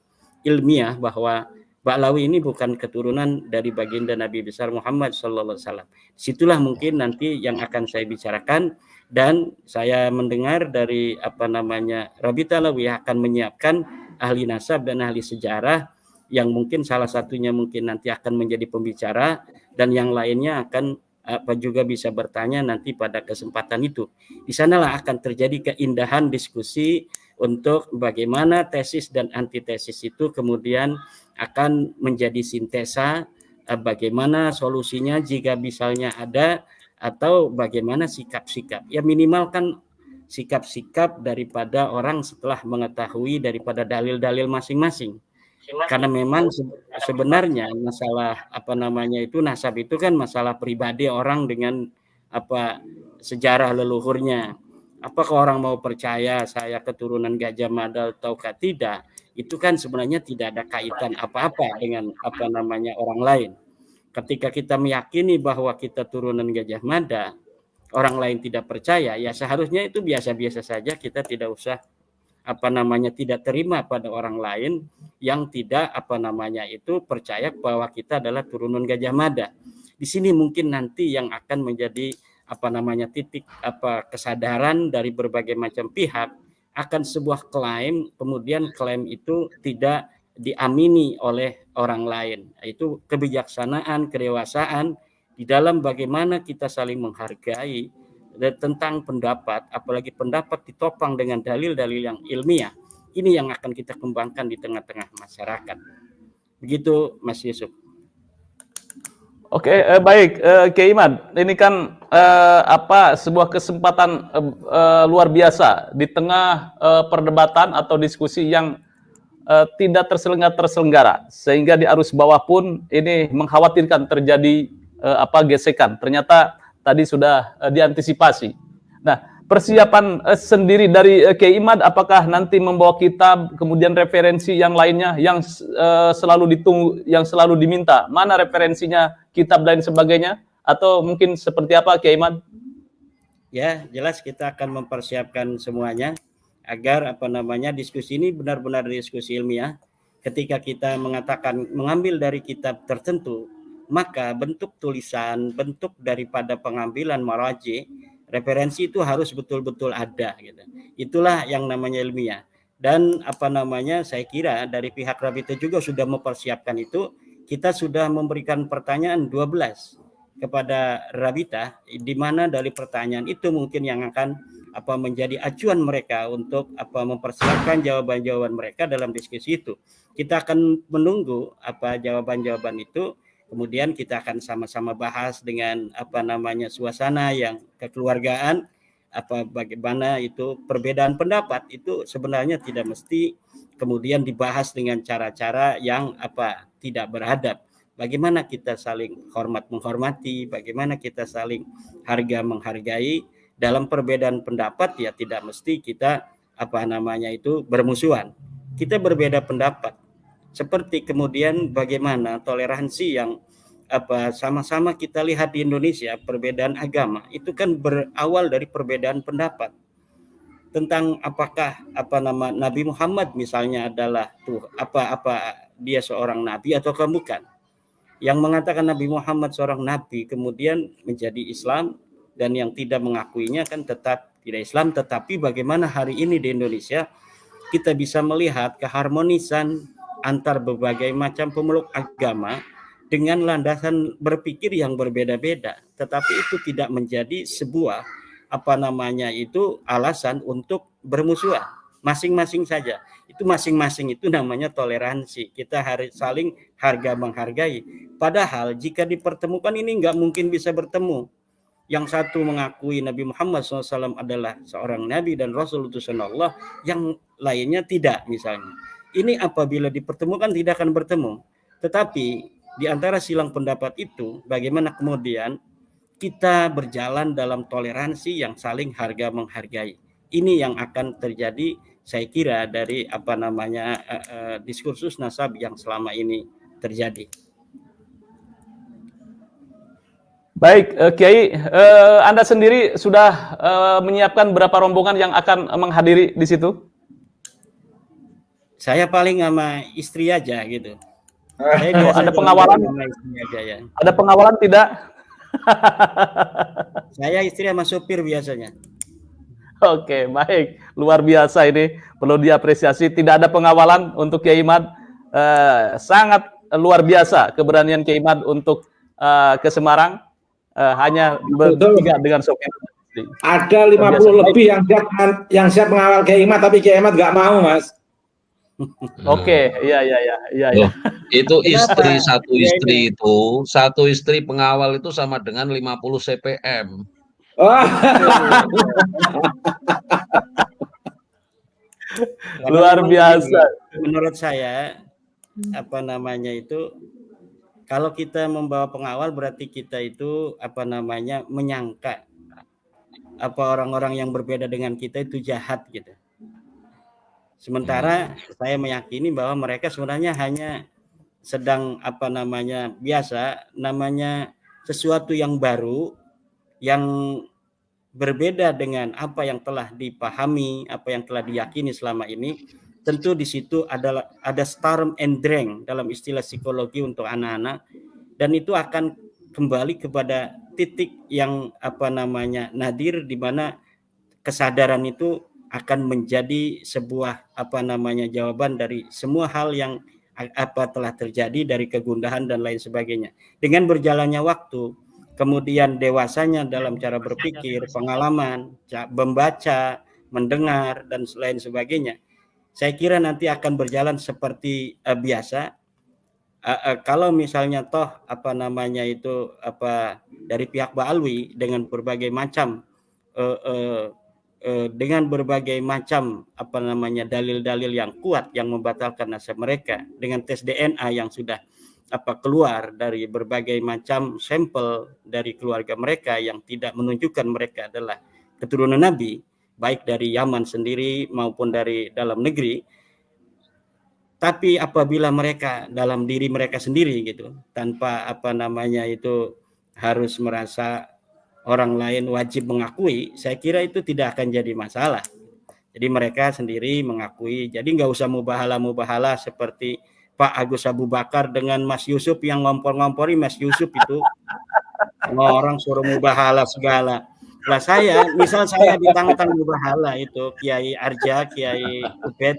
ilmiah bahwa Ba'lawi ini bukan keturunan dari baginda Nabi besar Muhammad sallallahu alaihi wasallam. Situlah mungkin nanti yang akan saya bicarakan, dan saya mendengar dari Rabita Alawiyah akan menyiapkan ahli nasab dan ahli sejarah yang mungkin salah satunya mungkin nanti akan menjadi pembicara dan yang lainnya akan juga bisa bertanya nanti pada kesempatan itu. Di sanalah akan terjadi keindahan diskusi untuk bagaimana tesis dan antitesis itu kemudian akan menjadi sintesa, bagaimana solusinya jika misalnya ada, atau bagaimana sikap-sikap. Ya minimal kan sikap-sikap daripada orang setelah mengetahui daripada dalil-dalil masing-masing. Karena memang sebenarnya masalah nasab itu kan masalah pribadi orang dengan sejarah leluhurnya. Apakah orang mau percaya saya keturunan Gajah Mada ataukah tidak? Itu kan sebenarnya tidak ada kaitan apa-apa dengan orang lain. Ketika kita meyakini bahwa kita turunan Gajah Mada, orang lain tidak percaya, ya seharusnya itu biasa-biasa saja, kita tidak usah tidak terima pada orang lain yang tidak percaya bahwa kita adalah turunan Gajah Mada. Di sini mungkin nanti yang akan menjadi titik kesadaran dari berbagai macam pihak akan sebuah klaim, kemudian klaim itu tidak diamini oleh orang lain. Itu kebijaksanaan, kedewasaan di dalam bagaimana kita saling menghargai tentang pendapat, apalagi pendapat ditopang dengan dalil-dalil yang ilmiah. Ini yang akan kita kembangkan di tengah-tengah masyarakat. Begitu Mas Yusuf. Oke, baik, Kiai Imad. Ini kan sebuah kesempatan luar biasa di tengah perdebatan atau diskusi yang tidak terselenggara, sehingga di arus bawah pun ini mengkhawatirkan terjadi gesekan. Ternyata tadi sudah diantisipasi. Nah, persiapan sendiri dari Kiai Imad, apakah nanti membawa kitab, kemudian referensi yang lainnya yang selalu ditunggu, yang selalu diminta, mana referensinya, kitab dan sebagainya, atau mungkin seperti apa Kiai Imad? Ya, jelas kita akan mempersiapkan semuanya agar diskusi ini benar-benar diskusi ilmiah. Ketika kita mengatakan mengambil dari kitab tertentu, maka bentuk tulisan, bentuk daripada pengambilan maraji, referensi itu harus betul-betul ada gitu. Itulah yang namanya ilmiah. Dan saya kira dari pihak Rabita juga sudah mempersiapkan itu. Kita sudah memberikan pertanyaan 12 kepada Rabita, di mana dari pertanyaan itu mungkin yang akan menjadi acuan mereka untuk mempersiapkan jawaban-jawaban mereka dalam diskusi itu. Kita akan menunggu jawaban-jawaban itu. Kemudian kita akan sama-sama bahas dengan suasana yang kekeluargaan, bagaimana itu perbedaan pendapat itu sebenarnya tidak mesti kemudian dibahas dengan cara-cara yang tidak beradab. Bagaimana kita saling hormat menghormati, bagaimana kita saling harga menghargai. Dalam perbedaan pendapat ya tidak mesti kita bermusuhan. Kita berbeda pendapat. Seperti kemudian bagaimana toleransi yang sama-sama kita lihat di Indonesia, perbedaan agama itu kan berawal dari perbedaan pendapat tentang apakah Nabi Muhammad misalnya adalah dia seorang nabi atau bukan. Yang mengatakan Nabi Muhammad seorang nabi kemudian menjadi Islam, dan yang tidak mengakuinya kan tetap tidak Islam. Tetapi bagaimana hari ini di Indonesia kita bisa melihat keharmonisan antar berbagai macam pemeluk agama dengan landasan berpikir yang berbeda-beda, tetapi itu tidak menjadi sebuah alasan untuk bermusuhan. Masing-masing saja. Itu masing-masing itu namanya toleransi. Kita harus saling harga menghargai. Padahal jika dipertemukan ini nggak mungkin bisa bertemu. Yang satu mengakui Nabi Muhammad SAW adalah seorang Nabi dan Rasul utusan Allah, yang lainnya tidak misalnya. Ini apabila dipertemukan tidak akan bertemu. Tetapi di antara silang pendapat itu, bagaimana kemudian kita berjalan dalam toleransi yang saling harga menghargai. Ini yang akan terjadi, saya kira, dari diskursus nasab yang selama ini terjadi. Baik, Kiai, Anda sendiri sudah menyiapkan berapa rombongan yang akan menghadiri di situ? Saya paling sama istri aja gitu. Ada pengawalan? Sama istri aja, ya. Ada pengawalan tidak? Saya istri sama supir biasanya. Oke, baik. Luar biasa ini. Perlu diapresiasi. Tidak ada pengawalan untuk Kiai Imad. Sangat luar biasa keberanian Kiai Imad untuk ke Semarang. Hanya bertiga dengan sopir. Ada 50 lebih yang siap mengawal Kiai Imad, tapi Kiai Imad nggak mau, Mas. Oke, iya. Itu istri, satu istri pengawal itu sama dengan 50 CPM. Oh. Luar biasa. Menurut saya kalau kita membawa pengawal berarti kita itu menyangka orang-orang yang berbeda dengan kita itu jahat gitu. Sementara saya meyakini bahwa mereka sebenarnya hanya sedang biasa, namanya sesuatu yang baru, yang berbeda dengan apa yang telah dipahami, apa yang telah diyakini selama ini. Tentu di situ ada storm and drang dalam istilah psikologi untuk anak-anak, dan itu akan kembali kepada titik yang nadir, di mana kesadaran itu akan menjadi sebuah jawaban dari semua hal yang telah terjadi dari kegundahan dan lain sebagainya. Dengan berjalannya waktu, kemudian dewasanya dalam cara berpikir, pengalaman, membaca, mendengar dan lain sebagainya, saya kira nanti akan berjalan seperti biasa. Kalau misalnya toh dari pihak Ba'alwi dengan berbagai macam dalil-dalil yang kuat yang membatalkan nasab mereka, dengan tes DNA yang sudah keluar dari berbagai macam sampel dari keluarga mereka yang tidak menunjukkan mereka adalah keturunan Nabi, baik dari Yaman sendiri maupun dari dalam negeri. Tapi apabila mereka dalam diri mereka sendiri gitu, tanpa harus merasa orang lain wajib mengakui, saya kira itu tidak akan jadi masalah. Jadi mereka sendiri mengakui, jadi nggak usah mubahala seperti Pak Agus Abu Bakar dengan Mas Yusuf yang ngompor-ngompori Mas Yusuf itu. Orang suruh mubahala segala. Lah misal saya ditantang mubahala itu, Kiai Arja, Kiai Ubed,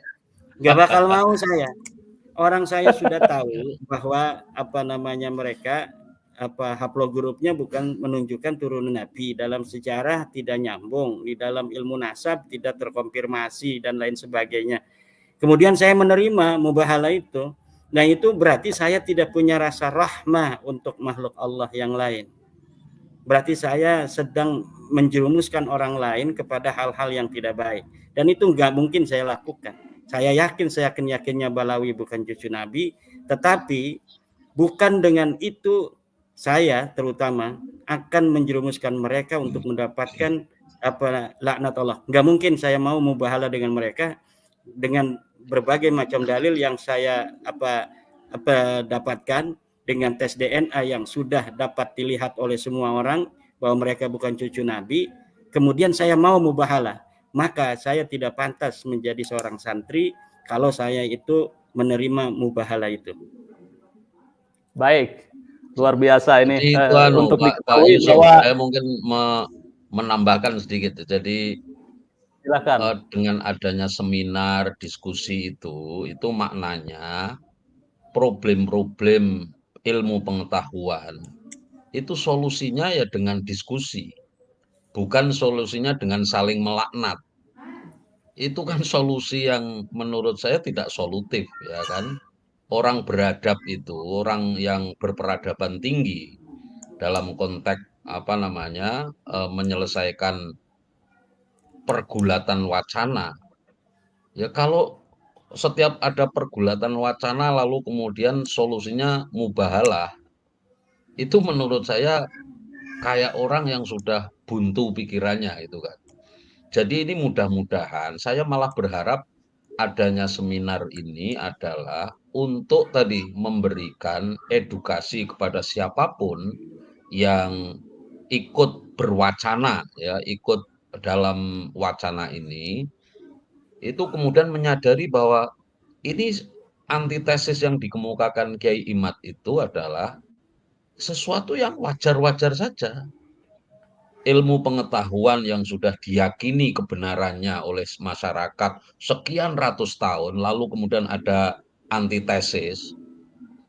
nggak bakal mau saya. Orang saya sudah tahu bahwa mereka haplogrupnya bukan menunjukkan turunan Nabi, dalam sejarah tidak nyambung, di dalam ilmu nasab tidak terkonfirmasi dan lain sebagainya. Kemudian saya menerima mubahala itu. Nah, itu berarti saya tidak punya rasa rahmah untuk makhluk Allah yang lain. Berarti saya sedang menjerumuskan orang lain kepada hal-hal yang tidak baik. Dan itu nggak mungkin saya lakukan. Saya yakinnya Balawi bukan cucu Nabi, tetapi bukan dengan itu saya terutama akan menjerumuskan mereka untuk mendapatkan laknat Allah. Nggak mungkin saya mau mubahala dengan mereka dengan berbagai macam dalil yang saya dapatkan, dengan tes DNA yang sudah dapat dilihat oleh semua orang bahwa mereka bukan cucu Nabi, kemudian saya mau mubahala, maka saya tidak pantas menjadi seorang santri kalau saya itu menerima mubahala itu. Baik, luar biasa ini. Jadi untuk Pak Yusuf, bahwa saya mungkin menambahkan sedikit. Jadi silakan. Dengan adanya seminar diskusi itu maknanya problem-problem ilmu pengetahuan itu solusinya ya dengan diskusi, bukan solusinya dengan saling melaknat. Itu kan solusi yang menurut saya tidak solutif, ya kan? Orang beradab itu, orang yang berperadaban tinggi dalam konteks menyelesaikan pergulatan wacana. Ya kalau setiap ada pergulatan wacana lalu kemudian solusinya mubahalah, itu menurut saya kayak orang yang sudah buntu pikirannya itu kan. Jadi ini mudah-mudahan saya malah berharap adanya seminar ini adalah untuk tadi memberikan edukasi kepada siapapun yang ikut berwacana, ya, ikut dalam wacana ini, itu kemudian menyadari bahwa ini antitesis yang dikemukakan Kiai Imad itu adalah sesuatu yang wajar-wajar saja. Ilmu pengetahuan yang sudah diyakini kebenarannya oleh masyarakat sekian ratus tahun, lalu kemudian ada antitesis,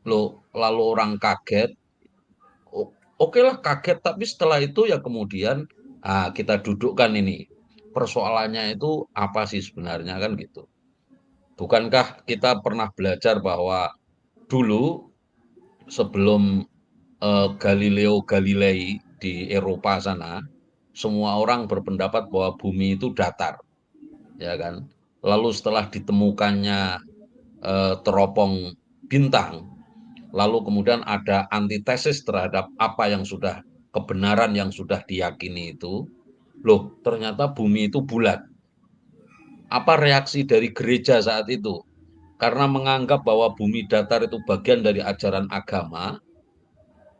lalu orang kaget, oke lah kaget, tapi setelah itu ya kemudian kita dudukkan ini, persoalannya itu apa sih sebenarnya kan gitu. Bukankah kita pernah belajar bahwa dulu sebelum Galileo Galilei di Eropa sana, semua orang berpendapat bahwa bumi itu datar, ya kan. Lalu setelah ditemukannya teropong bintang, lalu kemudian ada antitesis terhadap apa yang sudah kebenaran yang sudah diyakini itu, loh ternyata bumi itu bulat. Apa reaksi dari gereja saat itu? Karena menganggap bahwa bumi datar itu bagian dari ajaran agama,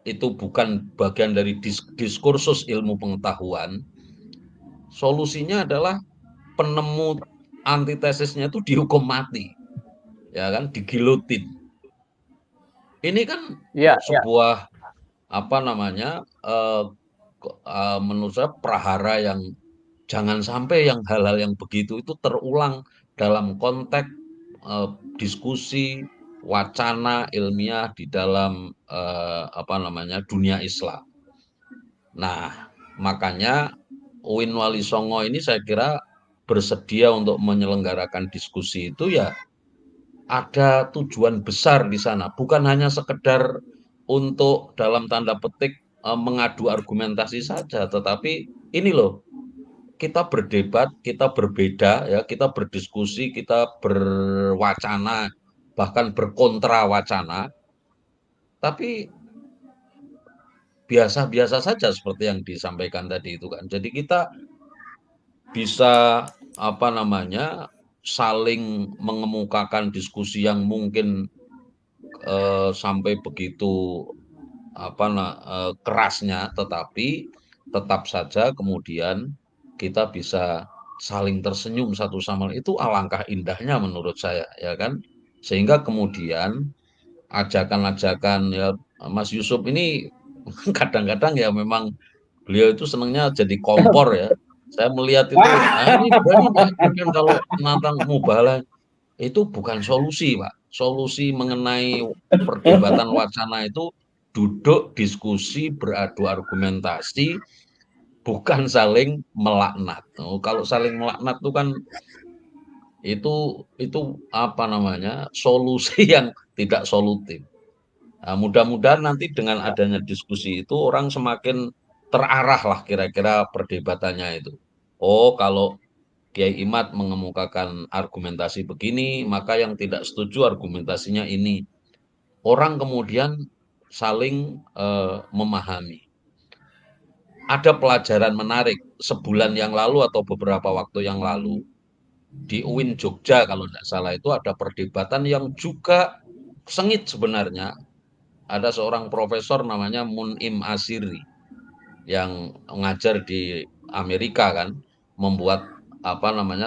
itu bukan bagian dari diskursus ilmu pengetahuan, solusinya adalah penemu antitesisnya itu dihukum mati, ya kan, digilotin. Ini kan sebuah menurut saya prahara yang jangan sampai yang hal-hal yang begitu itu terulang dalam konteks diskusi wacana ilmiah di dalam dunia Islam. Nah, makanya UIN Wali Songo ini saya kira bersedia untuk menyelenggarakan diskusi itu ya ada tujuan besar di sana, bukan hanya sekedar untuk dalam tanda petik mengadu argumentasi saja, tetapi ini loh, kita berdebat, kita berbeda ya, kita berdiskusi, kita berwacana, bahkan berkontra wacana, tapi biasa-biasa saja seperti yang disampaikan tadi itu kan. Jadi kita bisa saling mengemukakan diskusi yang mungkin sampai begitu kerasnya, tetapi tetap saja kemudian kita bisa saling tersenyum satu sama lain. Itu alangkah indahnya menurut saya, ya kan? Sehingga kemudian ajakan-ajakan ya Mas Yusuf ini kadang-kadang ya memang beliau itu senangnya jadi kompor ya. Saya melihat itu, ini berani kan kalau nantang mubalah itu bukan solusi, Pak. Solusi mengenai perdebatan wacana itu duduk, diskusi, beradu argumentasi, bukan saling melaknat. Kalau saling melaknat itu kan itu solusi yang tidak solutif. Nah, mudah-mudahan nanti dengan adanya diskusi itu orang semakin terarah lah kira-kira perdebatannya itu. Oh, kalau Kiai Imad mengemukakan argumentasi begini, maka yang tidak setuju argumentasinya ini. Orang kemudian saling memahami. Ada pelajaran menarik sebulan yang lalu atau beberapa waktu yang lalu di UIN Jogja kalau tidak salah itu ada perdebatan yang juga sengit sebenarnya. Ada seorang profesor namanya Mun'im Asiri yang mengajar di Amerika kan, membuat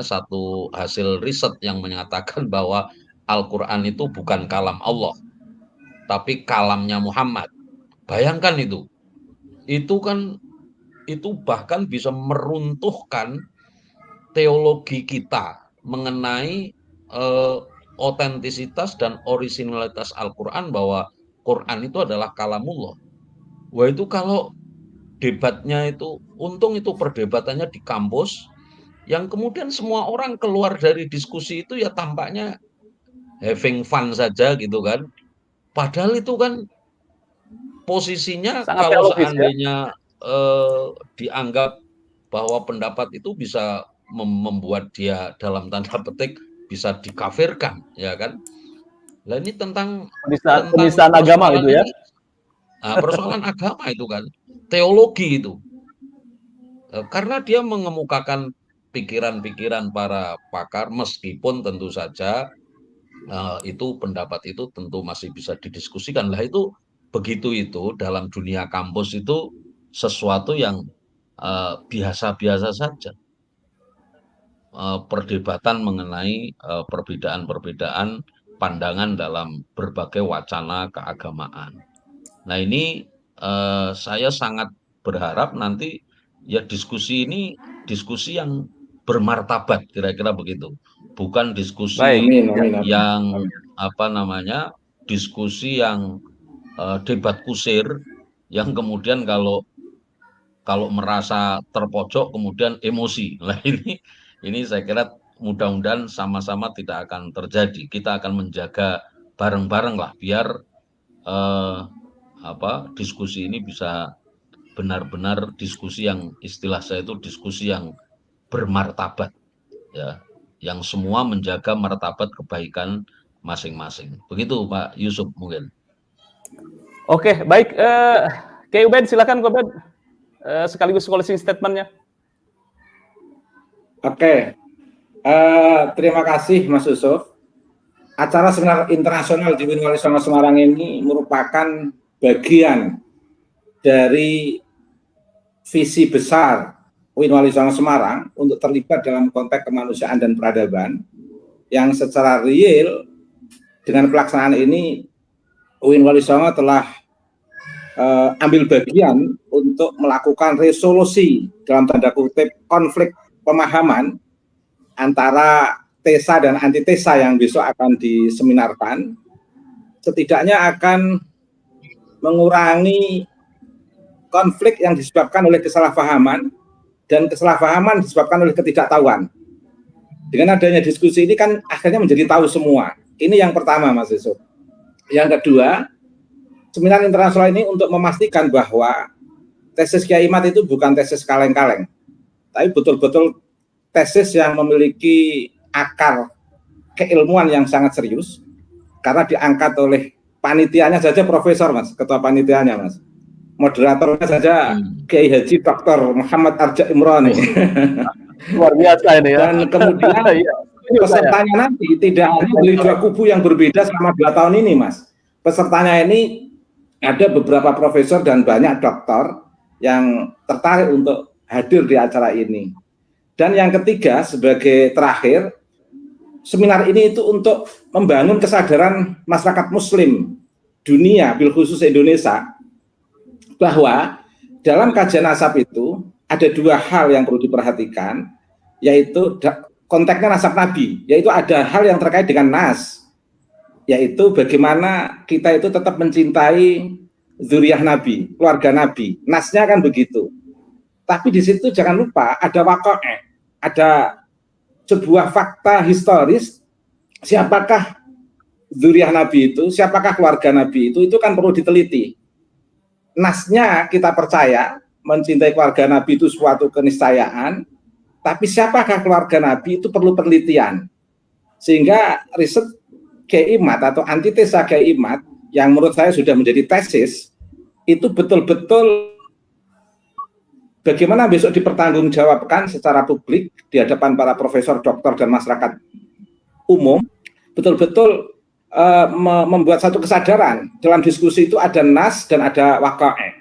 satu hasil riset yang menyatakan bahwa Al-Quran itu bukan kalam Allah, tapi kalamnya Muhammad. Bayangkan itu kan itu bahkan bisa meruntuhkan teologi kita mengenai otentisitas dan originalitas Al-Quran, bahwa Quran itu adalah kalamullah. Wah, itu kalau debatnya itu, untung itu perdebatannya di kampus, yang kemudian semua orang keluar dari diskusi itu ya tampaknya having fun saja gitu kan. Padahal itu kan posisinya Sangat kalau teologis, ya. seandainya dianggap bahwa pendapat itu bisa membuat dia dalam tanda petik bisa dikafirkan, ya kan. Nah, ini tentang penistaan agama gitu ya. Persoalan agama itu kan, teologi itu. Karena dia mengemukakan pikiran-pikiran para pakar, meskipun tentu saja itu pendapat itu tentu masih bisa didiskusikan. Lah itu begitu itu dalam dunia kampus itu sesuatu yang biasa-biasa saja. Perdebatan mengenai perbedaan-perbedaan pandangan dalam berbagai wacana keagamaan. Nah, ini saya sangat berharap nanti ya diskusi ini diskusi yang bermartabat, kira-kira begitu. Bukan diskusi yang diskusi yang debat kusir, yang kemudian kalau merasa terpojok kemudian emosi. Nah, ini saya kira mudah-mudahan sama-sama tidak akan terjadi. Kita akan menjaga bareng-bareng lah biar diskusi ini bisa benar-benar diskusi yang istilah saya itu diskusi yang bermartabat, ya, yang semua menjaga martabat kebaikan masing-masing. Begitu Pak Yusuf mungkin. Oke, baik. Kiai Ubaid, silakan Ubaid. Sekaligus closing statement-nya. Oke. Terima kasih Mas Yusuf. Acara seminar internasional di UIN Wali Songo Semarang ini merupakan bagian dari visi besar UIN Wali Songo Semarang untuk terlibat dalam konteks kemanusiaan dan peradaban, yang secara real dengan pelaksanaan ini UIN Wali Songo telah ambil bagian untuk melakukan resolusi dalam tanda kutip konflik pemahaman antara tesa dan antitesa yang besok akan diseminarkan, setidaknya akan mengurangi konflik yang disebabkan oleh kesalahpahaman, dan kesalahpahaman disebabkan oleh ketidaktahuan. Dengan adanya diskusi ini kan akhirnya menjadi tahu semua. Ini yang pertama, Mas Yusuf. Yang kedua, seminar internasional ini untuk memastikan bahwa tesis Kiai Imad itu bukan tesis kaleng-kaleng, tapi betul-betul tesis yang memiliki akar keilmuan yang sangat serius, karena diangkat oleh panitianya saja profesor, Mas, ketua panitianya, Mas. Moderatornya saja Kiai Haji Dr. Muhammad Arja Imrani. Luar biasa ini ya. Dan kemudian pesertanya nanti tidak hanya dari dua kubu yang berbeda selama 2 tahun ini, Mas. Pesertanya ini ada beberapa profesor dan banyak doktor yang tertarik untuk hadir di acara ini. Dan yang ketiga, sebagai terakhir, seminar ini itu untuk membangun kesadaran masyarakat Muslim dunia, bil khusus Indonesia, bahwa dalam kajian nasab itu ada 2 hal yang perlu diperhatikan, yaitu konteksnya nasab Nabi, yaitu ada hal yang terkait dengan nas, yaitu bagaimana kita itu tetap mencintai zuriyah Nabi, keluarga Nabi. Nasnya kan begitu. Tapi di situ jangan lupa ada waqa'eh, ada sebuah fakta historis, siapakah zuriyah Nabi itu, siapakah keluarga Nabi itu kan perlu diteliti. Nasnya kita percaya mencintai keluarga Nabi itu suatu keniscayaan, tapi siapakah keluarga Nabi itu perlu penelitian. Sehingga riset Kiai Imad atau antitesa Kiai Imad yang menurut saya sudah menjadi tesis, itu betul-betul bagaimana besok dipertanggungjawabkan secara publik di hadapan para profesor, doktor, dan masyarakat umum, betul-betul membuat satu kesadaran. Dalam diskusi itu ada nas dan ada waqa'eh.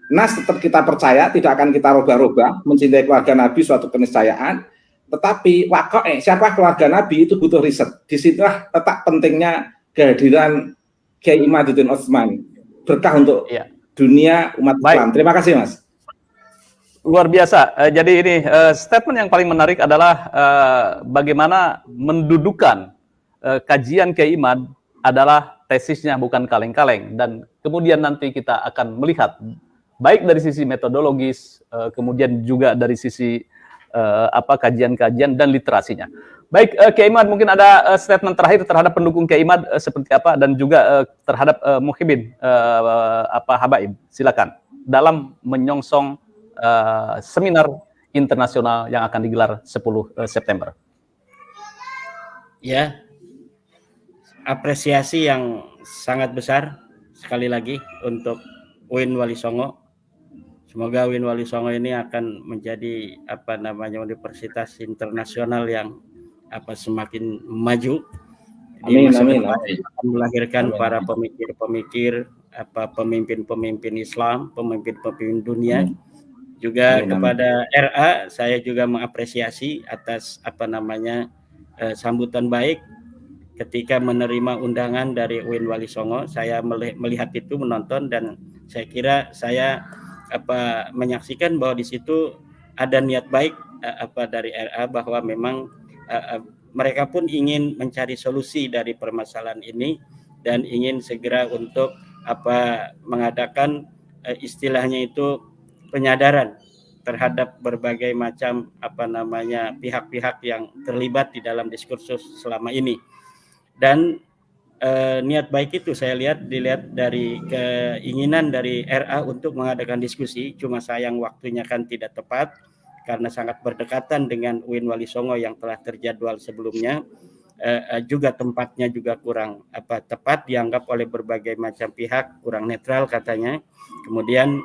Nas tetap kita percaya, tidak akan kita rubah-rubah, mencintai keluarga Nabi suatu keniscayaan, tetapi waqa'eh, siapa keluarga Nabi itu butuh riset. Disitulah letak pentingnya kehadiran Kiai Imaduddin Utsman, berkah untuk dunia umat Islam. Terima kasih, Mas. Luar biasa. Jadi ini statement yang paling menarik adalah bagaimana mendudukan kajian Kiai Imad adalah tesisnya bukan kaleng-kaleng, dan kemudian nanti kita akan melihat baik dari sisi metodologis, kemudian juga dari sisi kajian-kajian dan literasinya. Baik, Kiai Imad, mungkin ada statement terakhir terhadap pendukung Kiai Imad seperti apa, dan juga terhadap Muhibin Habaib. Silakan dalam menyongsong seminar internasional yang akan digelar 10 September. Ya, apresiasi yang sangat besar sekali lagi untuk UIN Wali Songo. Semoga UIN Wali Songo ini akan menjadi universitas internasional yang semakin maju. Amin, amin. Akan melahirkan para pemikir-pemikir, pemimpin-pemimpin Islam, pemimpin-pemimpin dunia. Juga kepada RA, saya juga mengapresiasi atas sambutan baik ketika menerima undangan dari UIN Wali Songo. Saya melihat itu, menonton, dan saya kira saya menyaksikan bahwa di situ ada niat baik dari RA, bahwa memang mereka pun ingin mencari solusi dari permasalahan ini dan ingin segera untuk mengadakan istilahnya itu penyadaran terhadap berbagai macam pihak-pihak yang terlibat di dalam diskursus selama ini. Dan niat baik itu saya dilihat dari keinginan dari RA untuk mengadakan diskusi. Cuma sayang waktunya kan tidak tepat karena sangat berdekatan dengan UIN Wali Songo yang telah terjadwal sebelumnya. Juga tempatnya juga kurang tepat, dianggap oleh berbagai macam pihak kurang netral katanya. Kemudian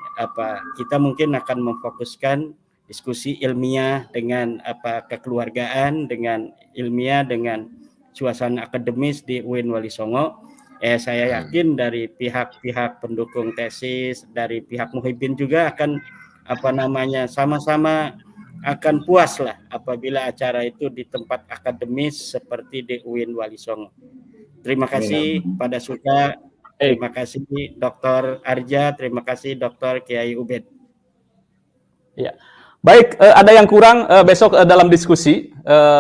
kita mungkin akan memfokuskan diskusi ilmiah dengan kekeluargaan, dengan ilmiah, dengan suasana akademis di UIN Wali Songo. Saya yakin dari pihak-pihak pendukung tesis, dari pihak Muhibin juga akan sama-sama akan puas lah apabila acara itu di tempat akademis seperti di UIN Wali Songo. Terima kasih pada Suka, terima kasih Dr. Arja, terima kasih Dr. Kiai Ubed. Ya, Baik, ada yang kurang besok dalam diskusi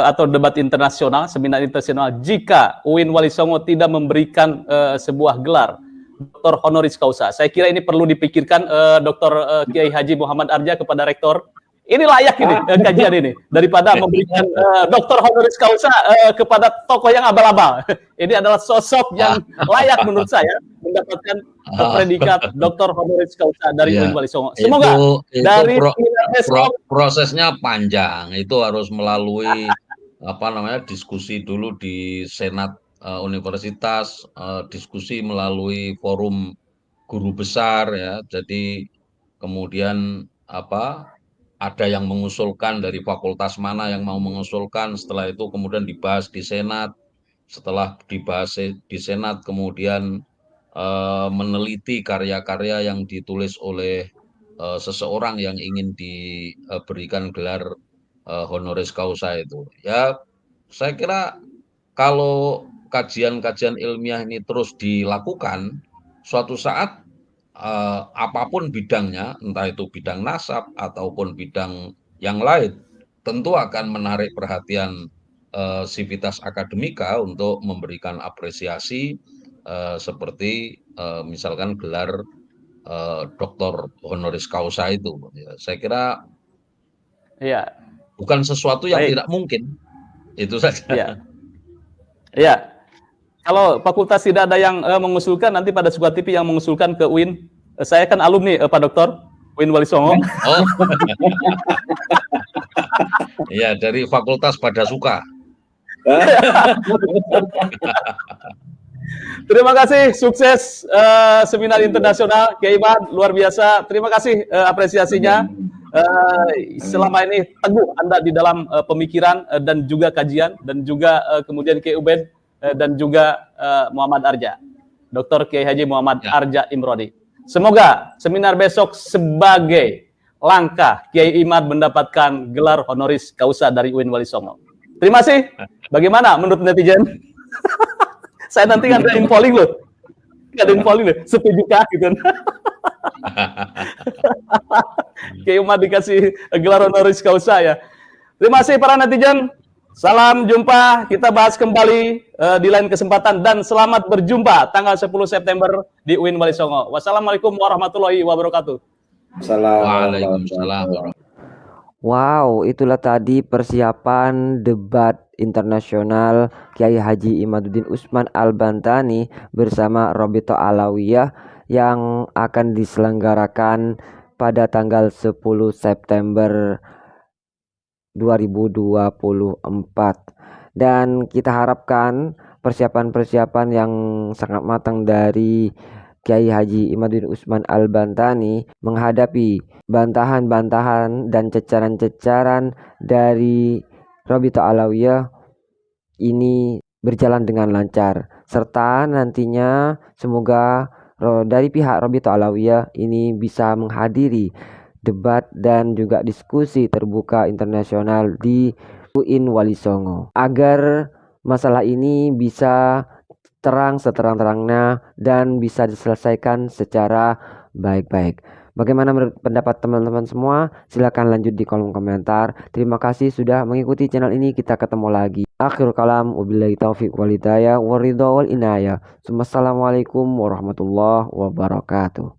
atau debat internasional, seminar internasional, jika UIN Wali Songo tidak memberikan sebuah gelar Dr. Honoris Causa. Saya kira ini perlu dipikirkan Dr. Kiai Haji Muhammad Arja kepada Rektor. Ini layak ini kajian ini daripada memberikan Dr. Honoris Causa kepada tokoh yang abal-abal. Ini adalah sosok yang layak menurut saya mendapatkan predikat Dr. Honoris Causa dari UIN Wali Songo. Semoga dari prosesnya panjang. Itu harus melalui diskusi dulu di Senat Universitas, diskusi melalui forum guru besar ya. Jadi kemudian ada yang mengusulkan dari fakultas mana yang mau mengusulkan, setelah itu kemudian dibahas di Senat, setelah dibahas di Senat kemudian meneliti karya-karya yang ditulis oleh seseorang yang ingin diberikan gelar honoris causa itu. Ya, saya kira kalau kajian-kajian ilmiah ini terus dilakukan, suatu saat apapun bidangnya, entah itu bidang nasab ataupun bidang yang lain, tentu akan menarik perhatian Civitas Akademika untuk memberikan apresiasi seperti misalkan gelar Dr. Honoris Causa itu. Ya, saya kira bukan sesuatu yang tidak mungkin, itu saja. Ya. Kalau fakultas tidak ada yang mengusulkan, nanti pada Suka TV yang mengusulkan ke UIN. Saya kan alumni Pak Doktor UIN Wali Songo. Oh. Iya, dari Fakultas Pada Suka. Terima kasih, sukses seminar internasional Kiai Imad, luar biasa. Terima kasih apresiasinya. Selama ini teguh Anda di dalam pemikiran dan juga kajian, dan juga kemudian Kiai Ubed dan juga Muhammad Arja, Dr. Kiai Haji Muhammad Arja Imroni. Semoga seminar besok sebagai langkah Kiai Imad mendapatkan gelar honoris causa dari UIN Wali Songo. Terima kasih. Bagaimana menurut netizen? Saya nanti ngadain polling loh. Setujukah gitu. Kiai Imad dikasih gelar honoris causa ya. Terima kasih para netizen. Salam jumpa, kita bahas kembali di lain kesempatan, dan selamat berjumpa tanggal 10 September di UIN Wali Songo. Wassalamualaikum warahmatullahi wabarakatuh. Waalaikumsalam. Wow, itulah tadi persiapan debat internasional Kiai Haji Imaduddin Usman Al-Bantani bersama Robito Alawiyah yang akan diselenggarakan pada tanggal 10 September 2024, dan kita harapkan persiapan-persiapan yang sangat matang dari Kiai Haji Imaduddin Usman Al-Bantani menghadapi bantahan-bantahan dan cecaran-cecaran dari Robito Alawiyah ini berjalan dengan lancar, serta nantinya semoga dari pihak Robito Alawiyah ini bisa menghadiri debat dan juga diskusi terbuka internasional di UIN Wali Songo agar masalah ini bisa terang seterang-terangnya dan bisa diselesaikan secara baik-baik. Bagaimana menurut pendapat teman-teman semua? Silakan lanjut di kolom komentar. Terima kasih sudah mengikuti channel ini. Kita ketemu lagi. Akhirul kalam, wabillahi taufiq wal hidayah, waridha wal inayah. Wassalamualaikum warahmatullahi wabarakatuh.